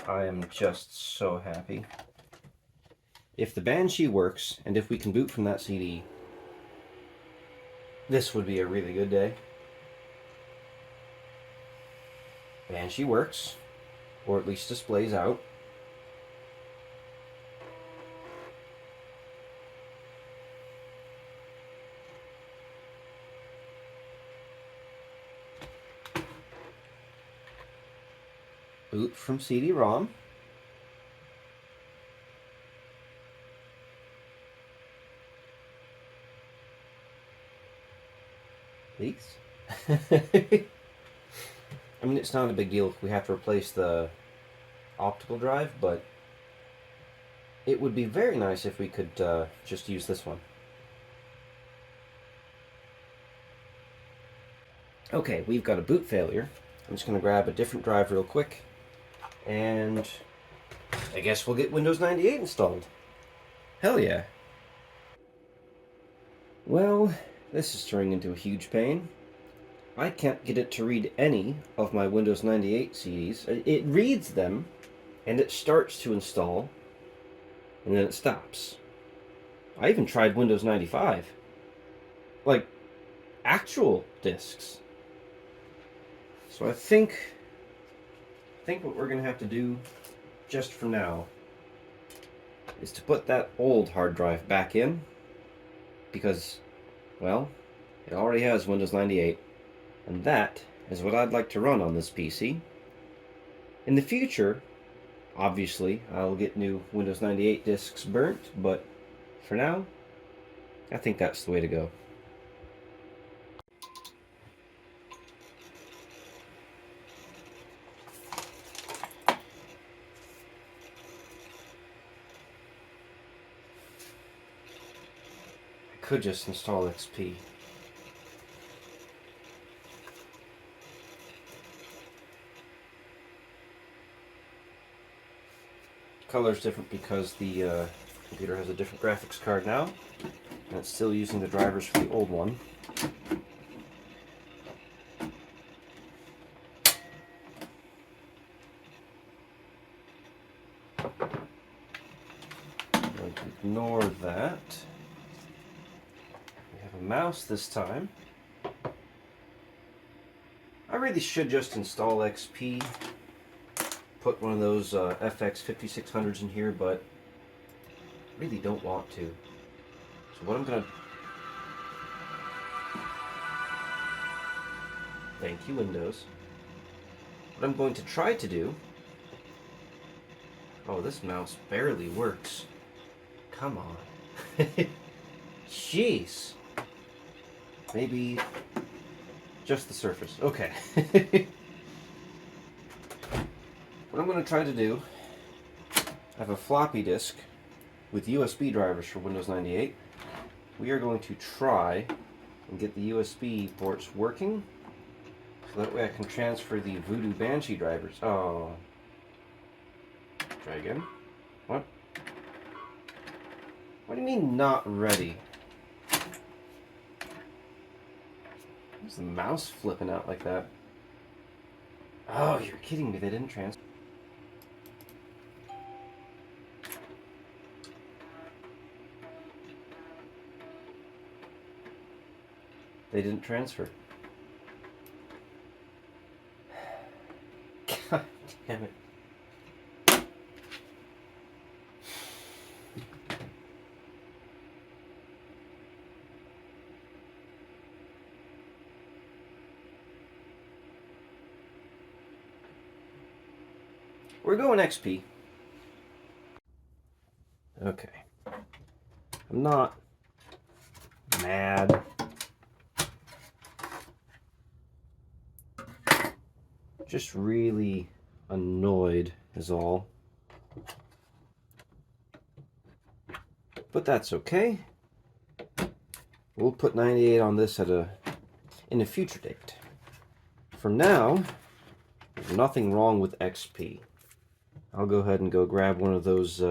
I am just so happy. If the Banshee works, and if we can boot from that CD, this would be a really good day. Banshee works, or at least displays out. Boot from CD-ROM. Please. I mean, it's not a big deal if we have to replace the optical drive, but it would be very nice if we could just use this one. Okay, we've got a boot failure. I'm just going to grab a different drive real quick, and I guess we'll get Windows 98 installed. Hell yeah. Well, this is turning into a huge pain. I can't get it to read any of my Windows 98 CDs. It reads them, and it starts to install, and then it stops. I even tried Windows 95. Like, actual discs. So I think think what we're going to have to do, just for now, is to put that old hard drive back in, because, well, it already has Windows 98, and that is what I'd like to run on this PC. In the future, obviously, I'll get new Windows 98 disks burnt, but for now, I think that's the way to go. I could just install XP. Color's different because the computer has a different graphics card now, and it's still using the drivers for the old one. I'm going to ignore that. We have a mouse this time. I really should just install XP, put one of those FX 5600s in here, but I really don't want to. So what I'm going to... Thank you, Windows. What I'm going to try to do... Oh, this mouse barely works. Come on. Jeez. Maybe just the surface. Okay. What I'm going to try to do, I have a floppy disk with USB drivers for Windows 98. We are going to try and get the USB ports working, so that way I can transfer the Voodoo Banshee drivers. Oh. Try again. What? What do you mean not ready? Why's the mouse flipping out like that? Oh, you're kidding me. They didn't transfer. They didn't transfer. God damn it. We're going XP. Okay. I'm not mad. Just really annoyed is all. But that's okay. We'll put 98 on this in a future date. For now, there's nothing wrong with XP. I'll go ahead and go grab one of those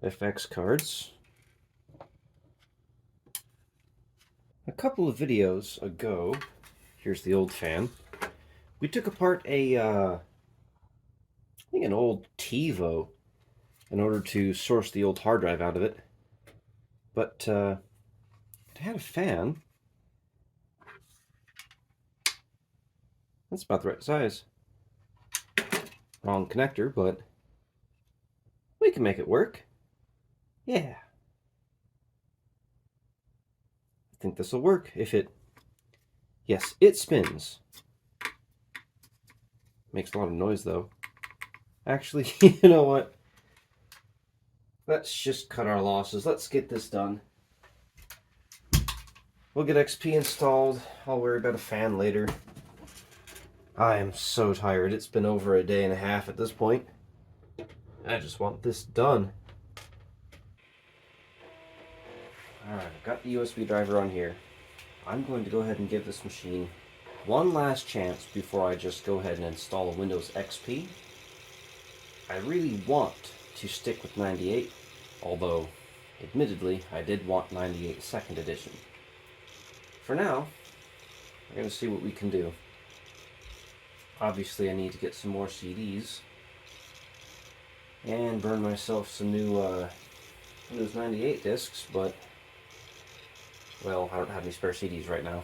FX cards. A couple of videos ago, here's the old fan, we took apart I think an old TiVo in order to source the old hard drive out of it. But it had a fan. That's about the right size. Wrong connector, but we can make it work. Yeah. I think this will work if it... Yes, it spins. Makes a lot of noise, though. Actually, you know what? Let's just cut our losses. Let's get this done. We'll get XP installed. I'll worry about a fan later. I am so tired. It's been over a day and a half at this point. I just want this done. Alright, I've got the USB driver on here. I'm going to go ahead and give this machine one last chance before I just go ahead and install a Windows XP. I really want to stick with 98, although, admittedly, I did want 98 2nd edition. For now, we're going to see what we can do. Obviously, I need to get some more CDs and burn myself some new Windows 98 discs, but, well, I don't have any spare CDs right now.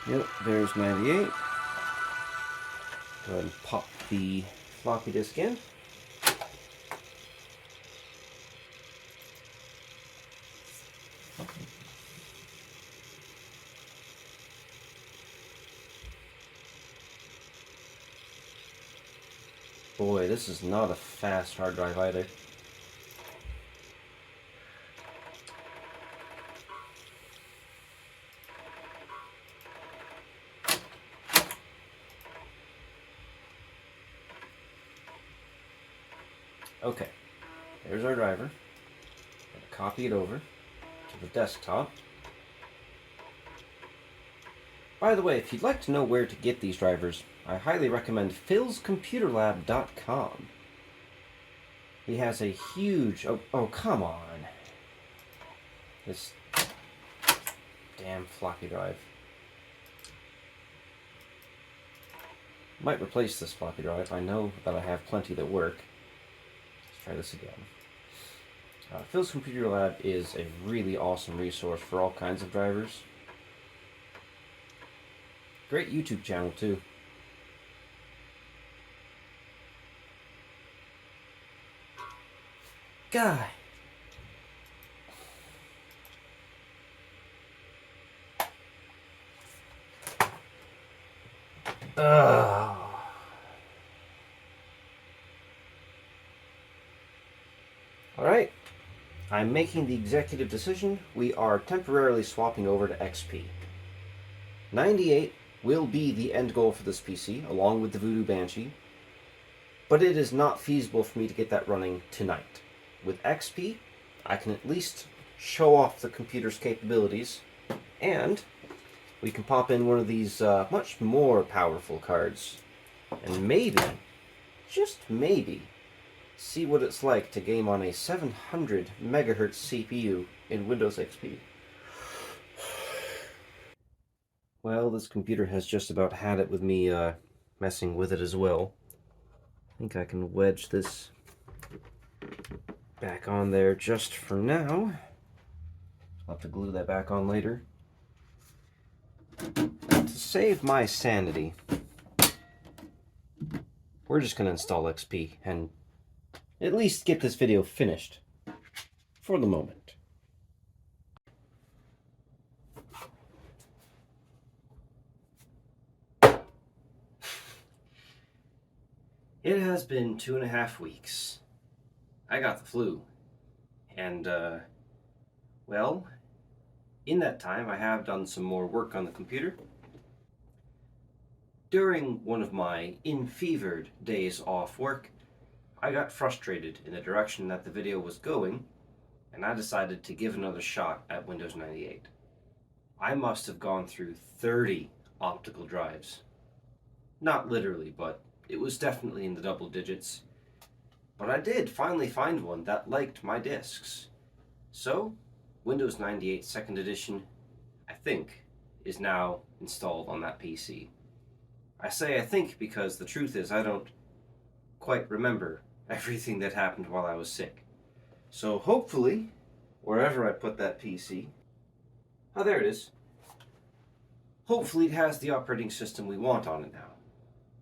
Yep, there's 98. Go ahead and pop the floppy disk in. Boy, this is not a fast hard drive either. Okay, there's our driver. I'm going to copy it over to the desktop. By the way, if you'd like to know where to get these drivers, I highly recommend philscomputerlab.com. He has a huge... Oh, come on. This damn floppy drive. Might replace this floppy drive. I know that I have plenty that work. Let's try this again. Phil's Computer Lab is a really awesome resource for all kinds of drivers. Great YouTube channel too. God. Ugh. Alright, I'm making the executive decision. We are temporarily swapping over to XP. 98 will be the end goal for this PC, along with the Voodoo Banshee, but it is not feasible for me to get that running tonight. With XP, I can at least show off the computer's capabilities, and we can pop in one of these much more powerful cards, and maybe, just maybe, see what it's like to game on a 700 megahertz CPU in Windows XP. Well, this computer has just about had it with me messing with it as well. I think I can wedge this back on there just for now. I'll have to glue that back on later. To save my sanity, we're just going to install XP and at least get this video finished for the moment. It has been 2.5 weeks. I got the flu. And, well, in that time I have done some more work on the computer. During one of my enfevered days off work, I got frustrated in the direction that the video was going, and I decided to give another shot at Windows 98. I must have gone through 30 optical drives. Not literally, but it was definitely in the double digits. But I did finally find one that liked my disks. So, Windows 98 2nd Edition, I think, is now installed on that PC. I say I think because the truth is I don't quite remember everything that happened while I was sick. So hopefully, wherever I put that PC, oh, there it is. Hopefully it has the operating system we want on it now.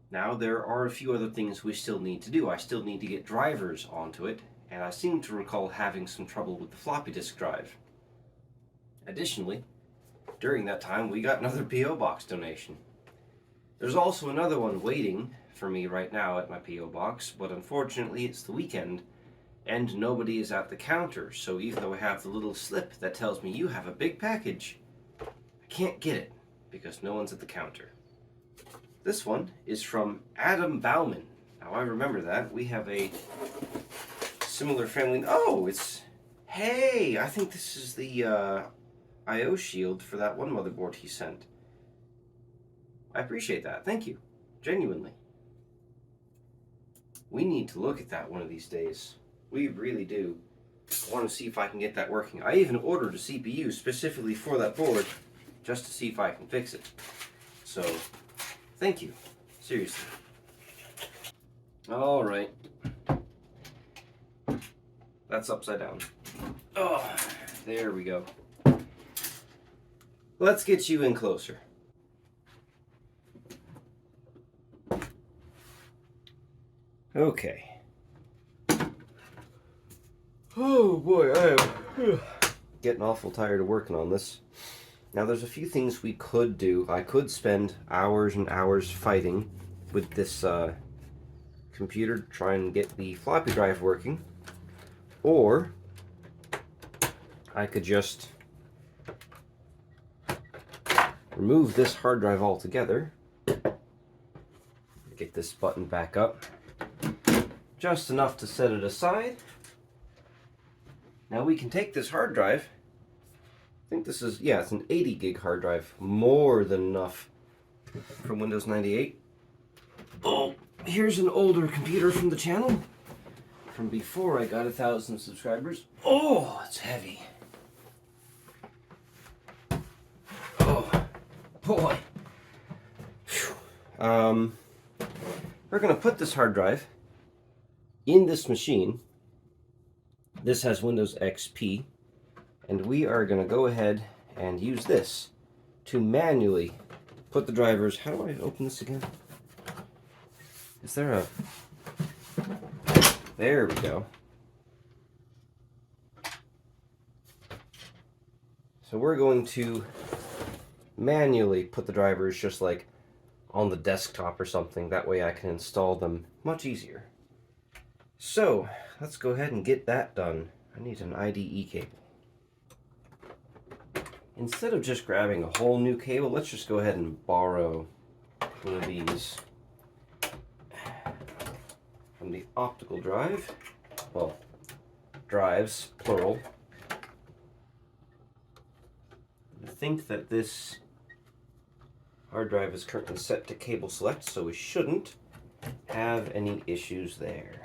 Now there are a few other things we still need to do. I still need to get drivers onto it, and I seem to recall having some trouble with the floppy disk drive. Additionally, during that time we got another P.O. box donation. There's also another one waiting for me right now at my P.O. box, but unfortunately it's the weekend and nobody is at the counter, so even though I have the little slip that tells me you have a big package, I can't get it because no one's at the counter. This one is from Adam Bauman. Now I remember that. We have a similar family. Oh, it's... Hey! I think this is the I.O. shield for that one motherboard he sent. I appreciate that. Thank you. Genuinely. We need to look at that one of these days. We really do. I want to see if I can get that working. I even ordered a CPU specifically for that board just to see if I can fix it. So, thank you. Seriously. Alright. That's upside down. Oh, there we go. Let's get you in closer. Okay. Oh boy, I am getting awful tired of working on this. Now there's a few things we could do. I could spend hours and hours fighting with this computer to try and get the floppy drive working. Or I could just remove this hard drive altogether. Get this button back up. Just enough to set it aside. Now we can take this hard drive. I think this is, yeah, it's an 80 gig hard drive. More than enough for Windows 98. Oh, here's an older computer from the channel. From before I got 1,000 subscribers. Oh, it's heavy. Oh, boy. Whew. We're going to put this hard drive in this machine. This has Windows XP. And we are going to go ahead and use this to manually put the drivers. How do I open this again? Is there a... There we go. So we're going to manually put the drivers just like on the desktop or something. That way I can install them much easier. So let's go ahead and get that done. I need an IDE cable. Instead of just grabbing a whole new cable, let's just go ahead and borrow one of these from the optical drive. Well, drives, plural. I think that this hard drive is currently set to cable select, so we shouldn't have any issues there.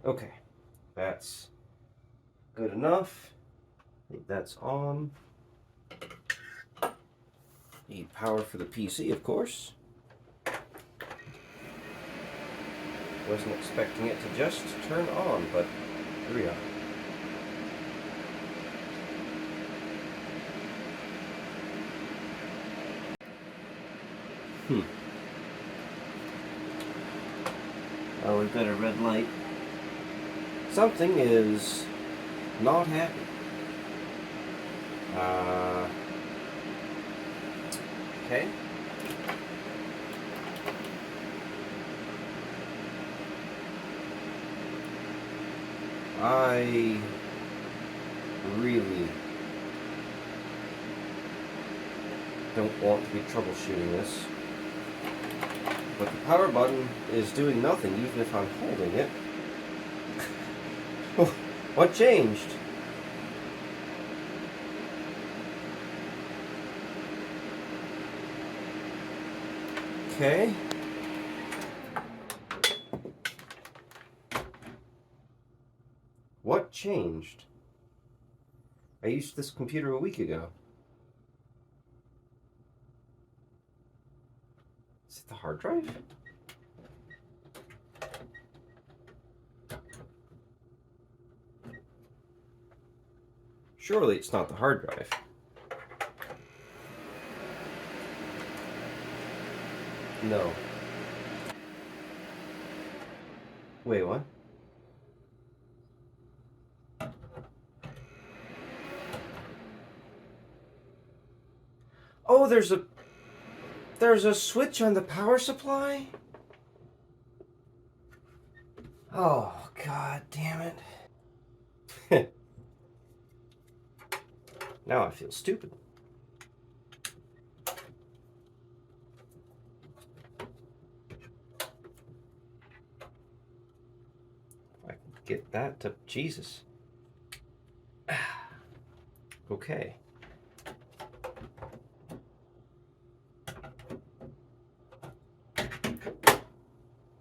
Okay, that's good enough. I think that's on. Need power for the PC, of course. Wasn't expecting it to just turn on, but here we are. Oh, we've got a red light. Something is not happy. Okay. I really don't want to be troubleshooting this, but the power button is doing nothing even if I'm holding it. What changed? Okay. What changed? I used this computer a week ago. Is it the hard drive? Surely it's not the hard drive. No. Wait, what? Oh, there's a switch on the power supply? Oh, god damn it. Now I feel stupid. If I can get that to... Jesus. Okay.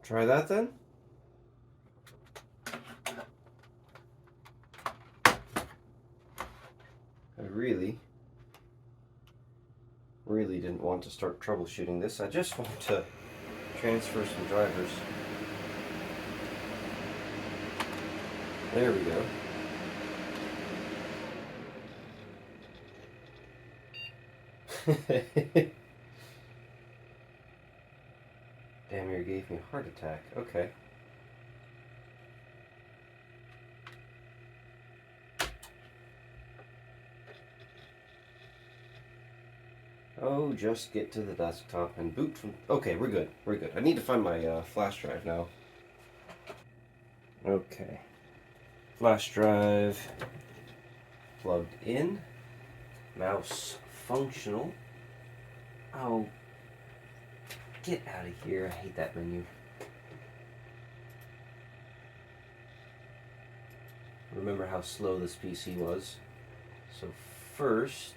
Try that then? I really didn't want to start troubleshooting this. I just want to transfer some drivers. There we go. Damn near gave me a heart attack. Okay. Oh, just get to the desktop and boot from... Okay, we're good. We're good. I need to find my flash drive now. Okay. Flash drive plugged in. Mouse functional. Oh, get out of here. I hate that menu. Remember how slow this PC was. So first,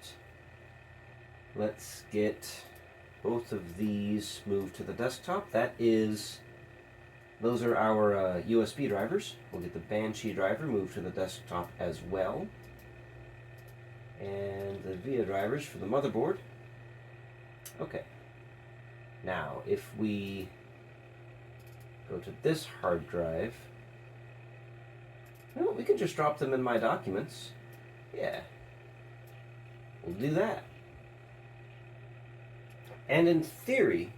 let's get both of these moved to the desktop. Those are our USB drivers. We'll get the Banshee driver moved to the desktop as well. And the VIA drivers for the motherboard. Okay. Now, if we go to this hard drive, well, we can just drop them in my documents. Yeah. We'll do that. And in theory,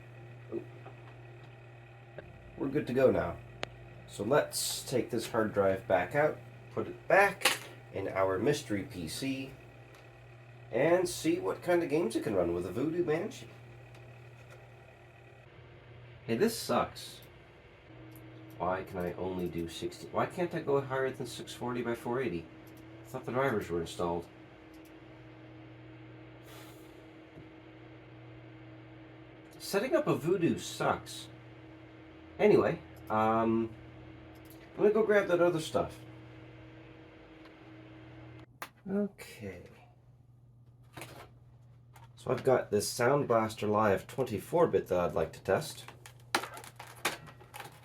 we're good to go now. So let's take this hard drive back out, put it back in our mystery PC, and see what kind of games it can run with a Voodoo Banshee. Hey, this sucks. Why can I only do 60? Why can't I go higher than 640 by 480? I thought the drivers were installed. Setting up a Voodoo sucks. Anyway, I'm gonna go grab that other stuff. Okay. So I've got this Sound Blaster Live 24-bit that I'd like to test.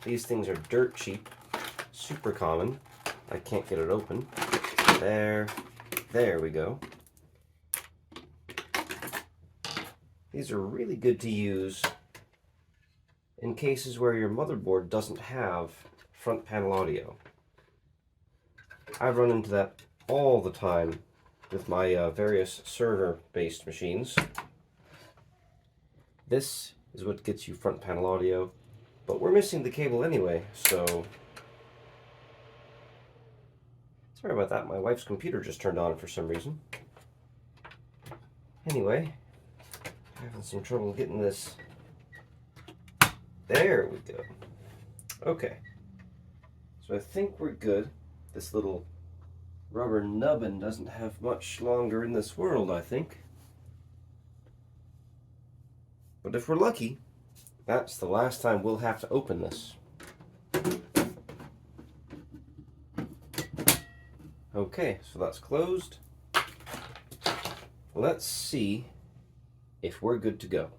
These things are dirt cheap, super common. I can't get it open. There we go. These are really good to use in cases where your motherboard doesn't have front panel audio. I've run into that all the time with my various server-based machines. This is what gets you front panel audio, but we're missing the cable anyway, so... Sorry about that, my wife's computer just turned on for some reason. Anyway, having some trouble getting this... There we go. Okay. So I think we're good. This little rubber nubbin doesn't have much longer in this world, I think. But if we're lucky, that's the last time we'll have to open this. Okay, so that's closed. Let's see if we're good to go.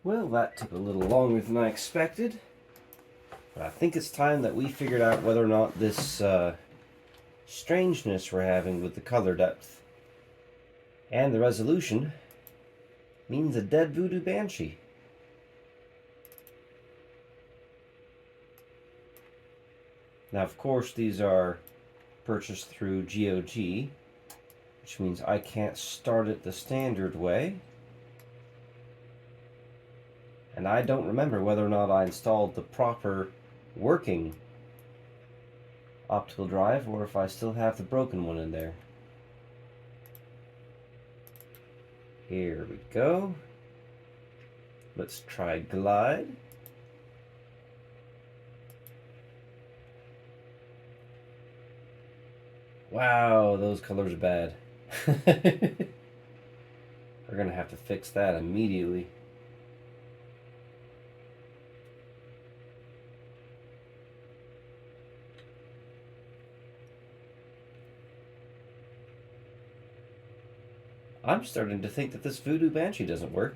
Well, that took a little longer than I expected. But I think it's time that we figured out whether or not this strangeness we're having with the color depth and the resolution means a dead Voodoo Banshee. Now, of course, these are purchased through GOG, which means I can't start it the standard way. And I don't remember whether or not I installed the proper working optical drive or if I still have the broken one in there. Here we go. Let's try glide. Wow, those colors are bad. We're gonna have to fix that immediately. I'm starting to think that this Voodoo Banshee doesn't work.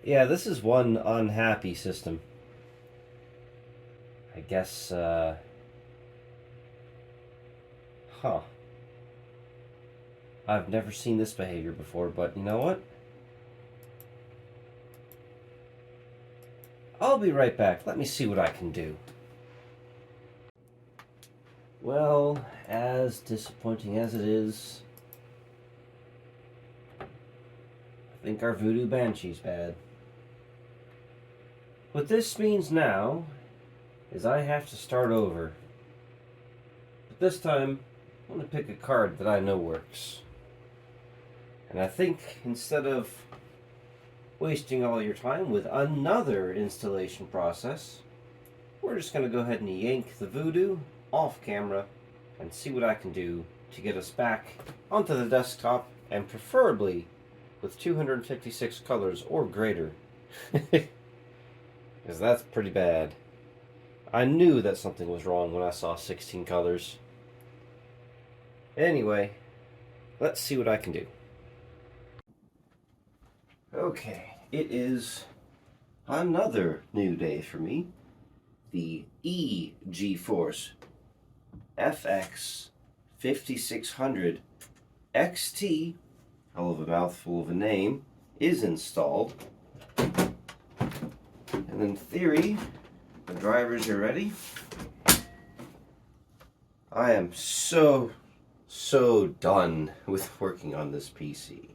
Yeah, this is one unhappy system. I guess, huh. I've never seen this behavior before, but you know what? I'll be right back. Let me see what I can do. Well, as disappointing as it is, I think our Voodoo Banshee's bad. What this means now is I have to start over. But this time, I'm going to pick a card that I know works. And I think instead of wasting all your time with another installation process, we're just going to go ahead and yank the Voodoo off camera and see what I can do to get us back onto the desktop, and preferably with 256 colors or greater. Because that's pretty bad. I knew that something was wrong when I saw 16 colors. Anyway, let's see what I can do. Okay, it is another new day for me. The GeForce FX 5600 XT, hell of a mouthful of a name, is installed. And in theory, the drivers are ready. I am so done with working on this PC.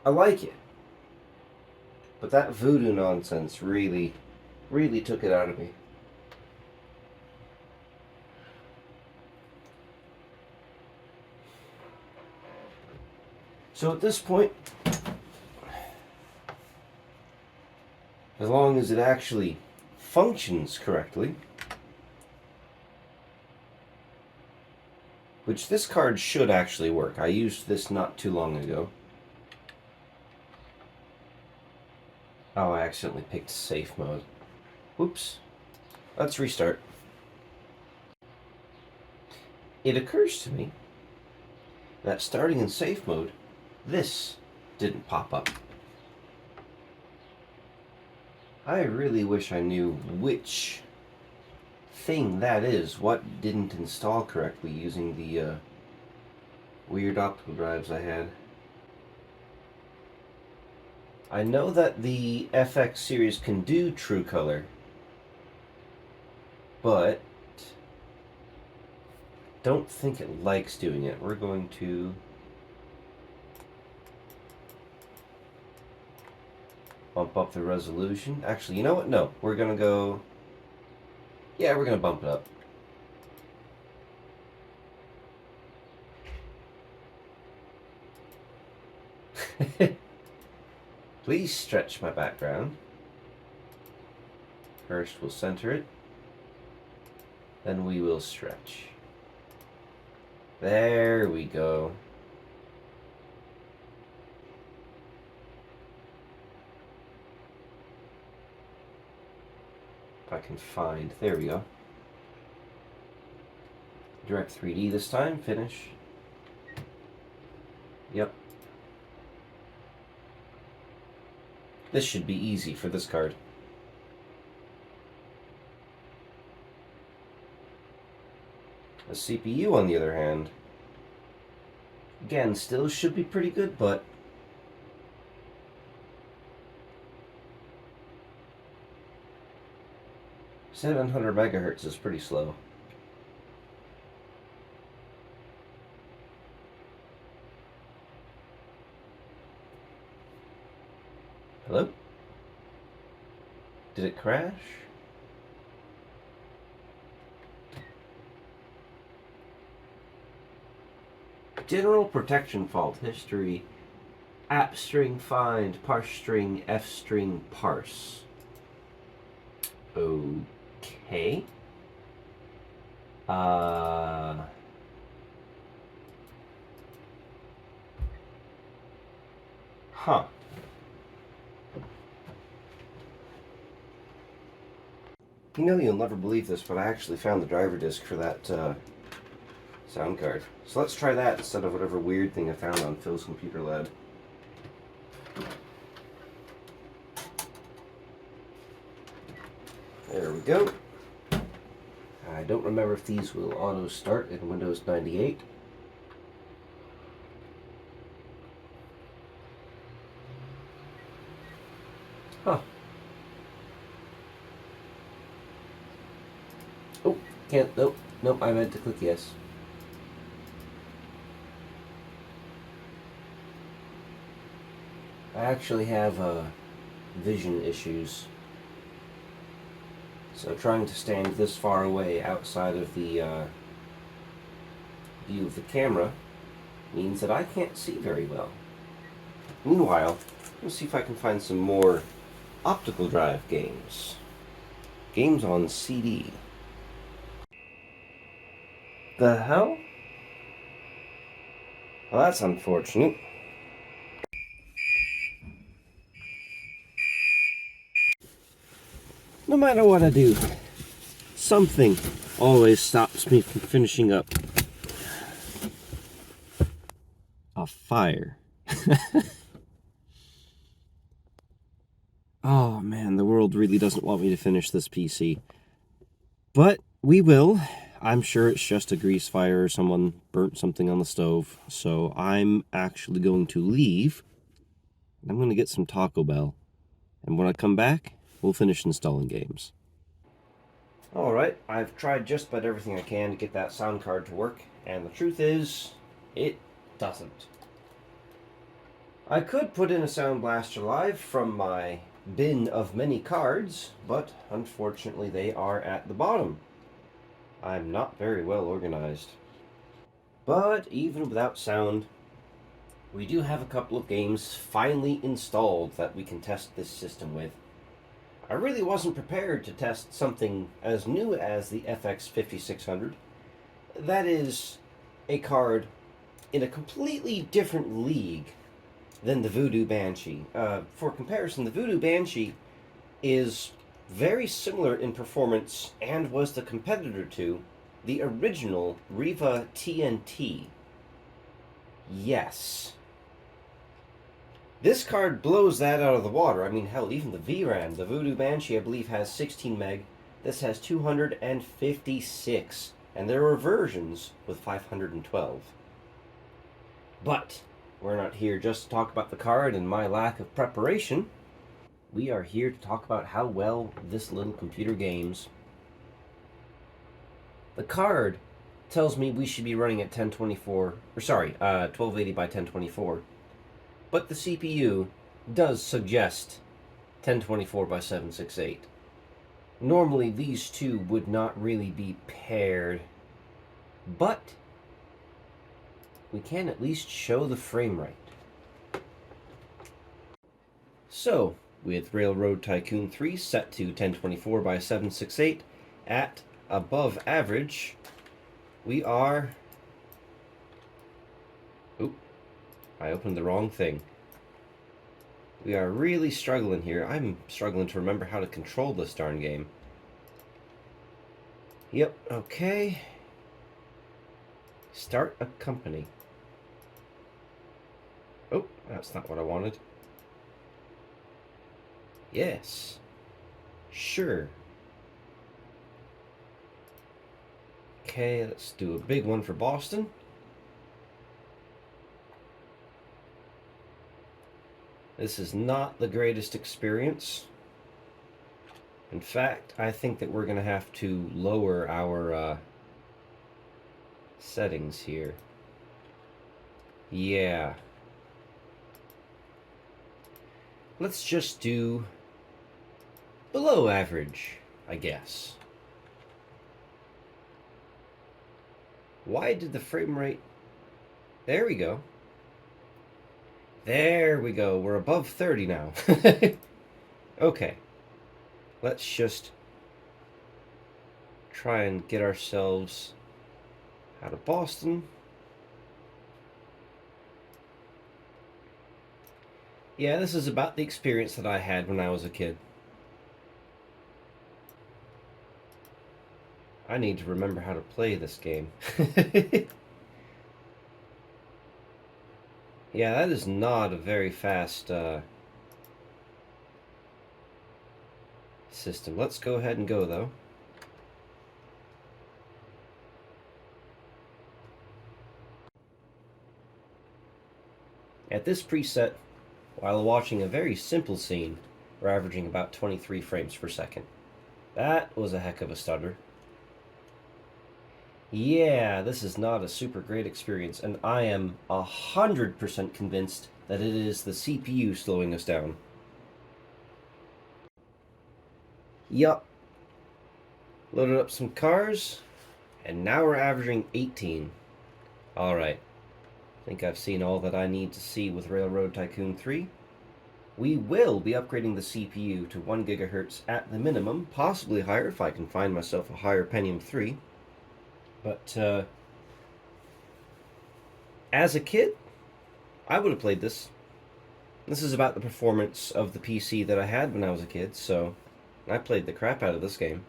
I like it, but that Voodoo nonsense really took it out of me. So at this point, as long as it actually functions correctly, which this card should actually work. I used this not too long ago. Oh, I accidentally picked safe mode. Whoops. Let's restart. It occurs to me that starting in safe mode, this didn't pop up. I really wish I knew which thing that is, what didn't install correctly using the weird optical drives I had. I know that the FX series can do true color, but don't think it likes doing it. We're going to bump up the resolution. Actually, you know what? No, we're gonna go. Yeah, we're gonna bump it up. Please stretch my background. First we'll center it, then we will stretch. There we go. If I can find, there we go. Direct 3D this time, finish. Yep. This should be easy for this card. The CPU, on the other hand, again, still should be pretty good, but .700 megahertz is pretty slow. Hello? Did it crash? General protection fault history. App string find parse string f string parse. Okay. Huh. You know, you'll never believe this, but I actually found the driver disk for that sound card. So let's try that instead of whatever weird thing I found on Phil's computer lab. There we go. I don't remember if these will auto start in Windows 98. Huh. Oh, Can't, nope, nope, I meant to click yes. I actually have vision issues. So trying to stand this far away outside of the view of the camera means that I can't see very well. Meanwhile, let's see if I can find some more optical drive games. Games on CD. The hell? Well, that's unfortunate. No matter what I do, something always stops me from finishing up. A fire. Oh man, the world really doesn't want me to finish this PC. But we will. I'm sure it's just a grease fire or someone burnt something on the stove. So I'm actually going to leave. I'm going to get some Taco Bell. And when I come back, we'll finish installing games. Alright, I've tried just about everything I can to get that sound card to work. And the truth is, it doesn't. I could put in a Sound Blaster Live from my bin of many cards, but unfortunately they are at the bottom. I'm not very well organized. But even without sound, we do have a couple of games finally installed that we can test this system with. I really wasn't prepared to test something as new as the FX 5600. That is a card in a completely different league than the Voodoo Banshee. For comparison, the Voodoo Banshee is very similar in performance and was the competitor to the original Riva TNT. Yes. This card blows that out of the water. I mean, hell, even the VRAM, the Voodoo Banshee, I believe, has 16 meg. This has 256. And there are versions with 512. But we're not here just to talk about the card and my lack of preparation. We are here to talk about how well this little computer games. The card tells me we should be running at 1280 by 1024. But the CPU does suggest 1024 by 768. Normally these two would not really be paired, but we can at least show the frame rate. So, with Railroad Tycoon 3 set to 1024 by 768 at above average, we are... Oop, I opened the wrong thing. We are really struggling here. I'm struggling to remember how to control this darn game. Yep, okay. Start a company. Oh, that's not what I wanted. Yes. Sure. Okay, let's do a big one for Boston. This is not the greatest experience. In fact, I think that we're going to have to lower our settings here. Yeah. Let's just do below average, I guess. Why did the frame rate... There we go. There we go. We're above 30 now. Okay. Let's just try and get ourselves out of Boston. Yeah, this is about the experience that I had when I was a kid. I need to remember how to play this game. Yeah, that is not a very fast system. Let's go ahead and go, though. At this preset, while watching a very simple scene, we're averaging about 23 frames per second. That was a heck of a stutter. Yeah, this is not a super great experience, and I am 100% convinced that it is the CPU slowing us down. Yup. Loaded up some cars, and now we're averaging 18. Alright, I think I've seen all that I need to see with Railroad Tycoon 3. We will be upgrading the CPU to 1 GHz at the minimum, possibly higher if I can find myself a higher Pentium 3. But as a kid, I would have played this. This is about the performance of the PC that I had when I was a kid, so I played the crap out of this game.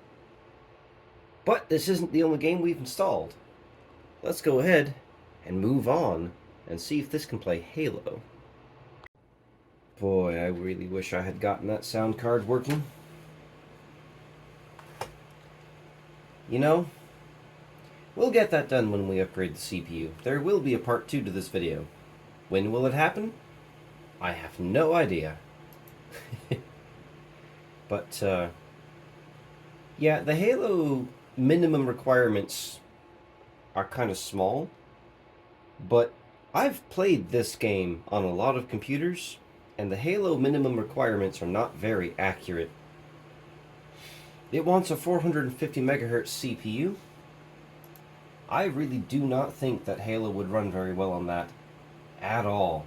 But this isn't the only game we've installed. Let's go ahead and move on and see if this can play Halo. Boy, I really wish I had gotten that sound card working. You know, we'll get that done when we upgrade the CPU. There will be a part 2 to this video. When will it happen? I have no idea. But, yeah, the Halo minimum requirements are kind of small, but I've played this game on a lot of computers, and the Halo minimum requirements are not very accurate. It wants a 450 MHz CPU. I really do not think that Halo would run very well on that at all.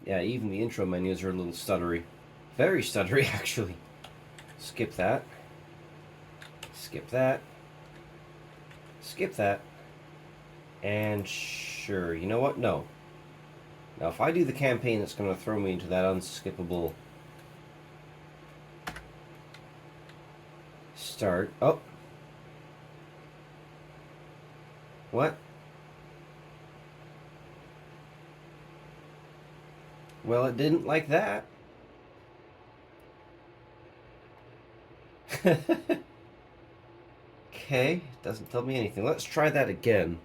Yeah, even the intro menus are a little stuttery. Very stuttery, actually. Skip that. Skip that. Skip that. And sure, you know what? No. Now, if I do the campaign, it's going to throw me into that unskippable start. Oh. What? Well, it didn't like that. Okay, doesn't tell me anything. Let's try that again.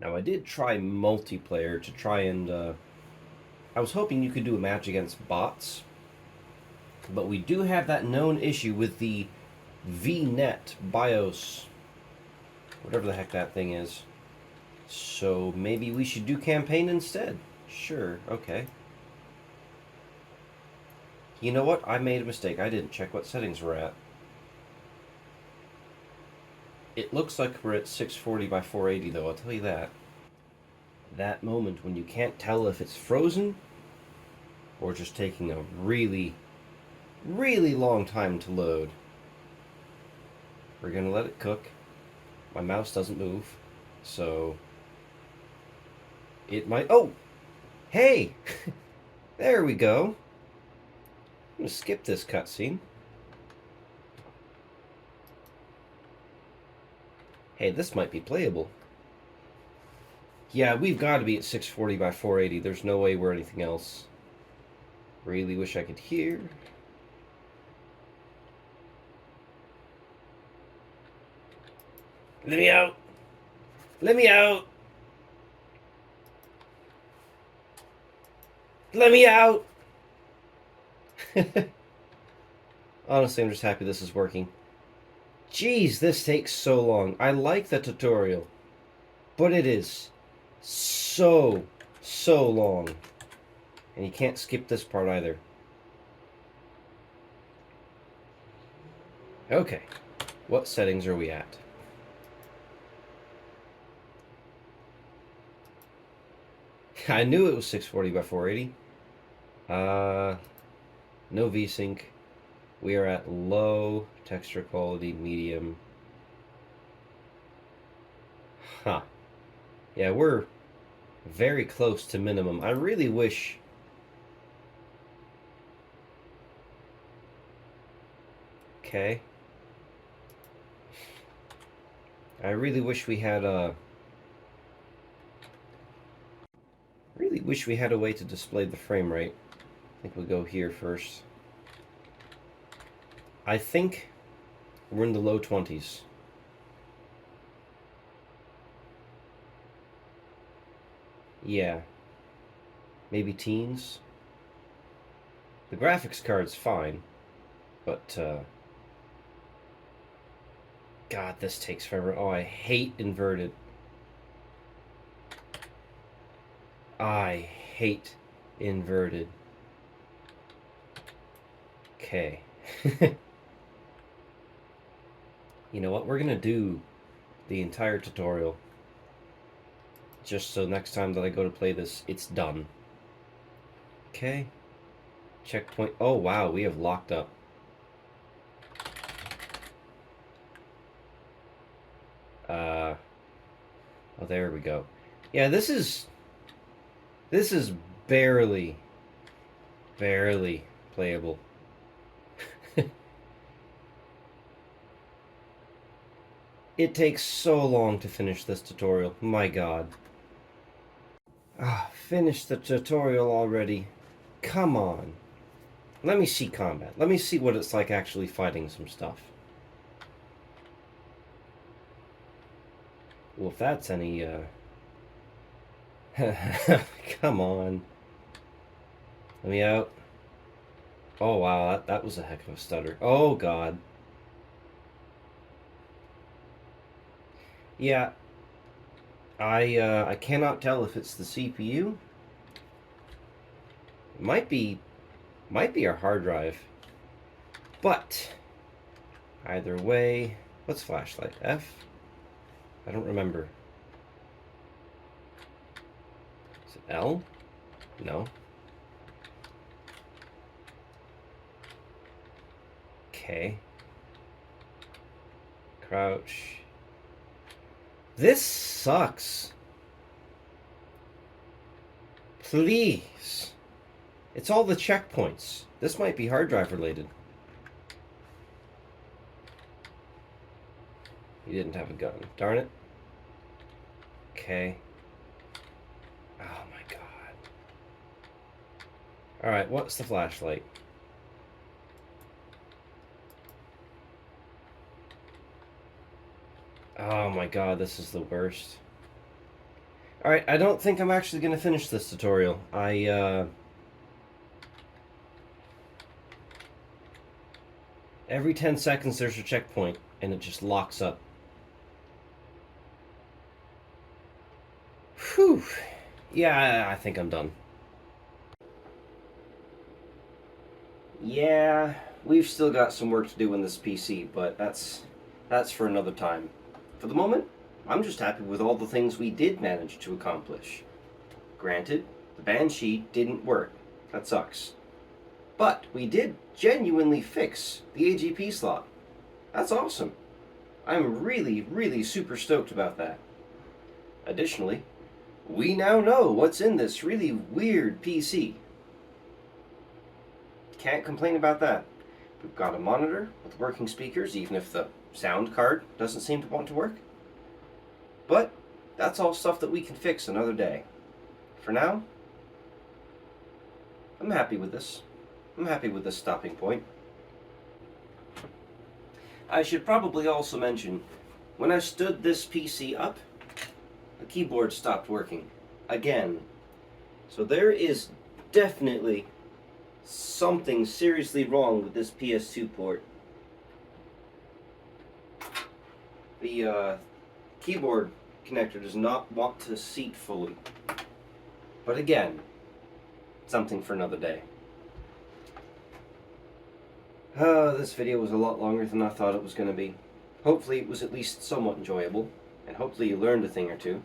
Now, I did try multiplayer to try and, I was hoping you could do a match against bots, but we do have that known issue with the VNet BIOS, whatever the heck that thing is. So maybe we should do campaign instead. Sure, okay. You know what? I made a mistake. I didn't check what settings we're at. It looks like we're at 640 by 480 though, I'll tell you that. That moment when you can't tell if it's frozen or just taking a really, really long time to load. We're gonna let it cook. My mouse doesn't move, so it might... Oh! Hey! There we go. I'm gonna skip this cutscene. Hey, this might be playable. Yeah, we've got to be at 640 by 480. There's no way we're anything else. Really wish I could hear. Let me out! Let me out! Let me out! Honestly, I'm just happy this is working. Jeez, this takes so long. I like the tutorial, but it is so long. And you can't skip this part either. Okay, what settings are we at? I knew it was 640 by 480. No VSync. We are at low, texture quality, medium. Huh. Yeah, we're very close to minimum. I really wish... Okay. I really wish we had a... really wish we had a way to display the frame rate. I think we'll go here first. I think we're in the low 20s. Yeah. Maybe teens. The graphics card's fine, but God, this takes forever. Oh, I hate inverted. I hate inverted. Okay. You know what? We're gonna do the entire tutorial. Just so next time that I go to play this, it's done. Okay. Checkpoint. Oh, wow. We have locked up. Oh, there we go. Yeah, this is barely playable. It takes so long to finish this tutorial. My God. Ah, finish the tutorial already. Come on. Let me see combat. Let me see what it's like actually fighting some stuff. Well, if that's any, come on. Let me out. Oh, wow, that was a heck of a stutter. Oh, God. Yeah, I cannot tell if it's the CPU. It might be our hard drive. But either way, what's flashlight? F? I don't remember. Is it L? No. Okay. Crouch. This sucks. Please. It's all the checkpoints. This might be hard drive related. You didn't have a gun. Darn it. Okay. Oh my God. Alright, what's the flashlight? Oh my God, this is the worst. Alright, I don't think I'm actually going to finish this tutorial. Every 10 seconds there's a checkpoint, and it just locks up. Whew. Yeah, I think I'm done. Yeah, we've still got some work to do in this PC, but that's for another time. For the moment, I'm just happy with all the things we did manage to accomplish. Granted, the Banshee didn't work. That sucks. But we did genuinely fix the AGP slot. That's awesome. I'm really super stoked about that. Additionally, we now know what's in this really weird PC. Can't complain about that. We've got a monitor with working speakers, even if the sound card doesn't seem to want to work. But that's all stuff that we can fix another day. For now, I'm happy with this. I'm happy with this stopping point. I should probably also mention, when I stood this PC up, the keyboard stopped working. Again. So there is definitely something seriously wrong with this PS2 port. The keyboard connector does not want to seat fully. But again, something for another day. This video was a lot longer than I thought it was going to be. Hopefully it was at least somewhat enjoyable, and hopefully you learned a thing or two.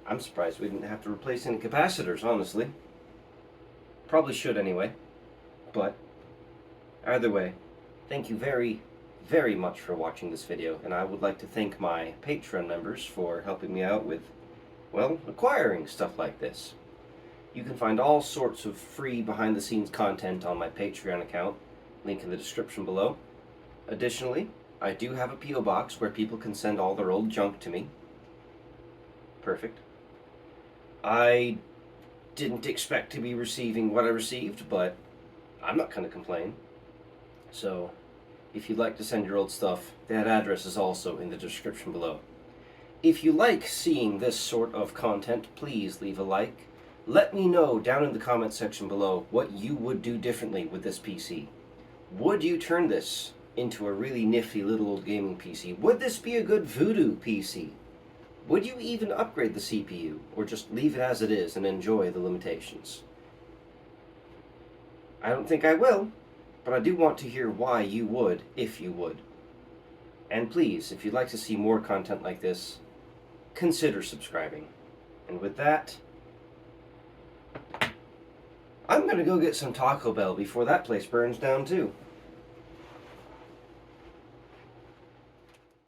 I'm surprised we didn't have to replace any capacitors, honestly. Probably should anyway. But either way, thank you very much for watching this video, and I would like to thank my Patreon members for helping me out with, well, acquiring stuff like this. You can find all sorts of free behind-the-scenes content on my Patreon account, link in the description below. Additionally, I do have a P.O. box where people can send all their old junk to me. Perfect. I didn't expect to be receiving what I received, but I'm not going to complain. So, if you'd like to send your old stuff, that address is also in the description below. If you like seeing this sort of content, please leave a like. Let me know down in the comment section below what you would do differently with this PC. Would you turn this into a really nifty little old gaming PC, would this be a good Voodoo PC? Would you even upgrade the CPU, or just leave it as it is and enjoy the limitations? I don't think I will, but I do want to hear why you would, if you would. And please, if you'd like to see more content like this, consider subscribing. And with that, I'm gonna go get some Taco Bell before that place burns down too.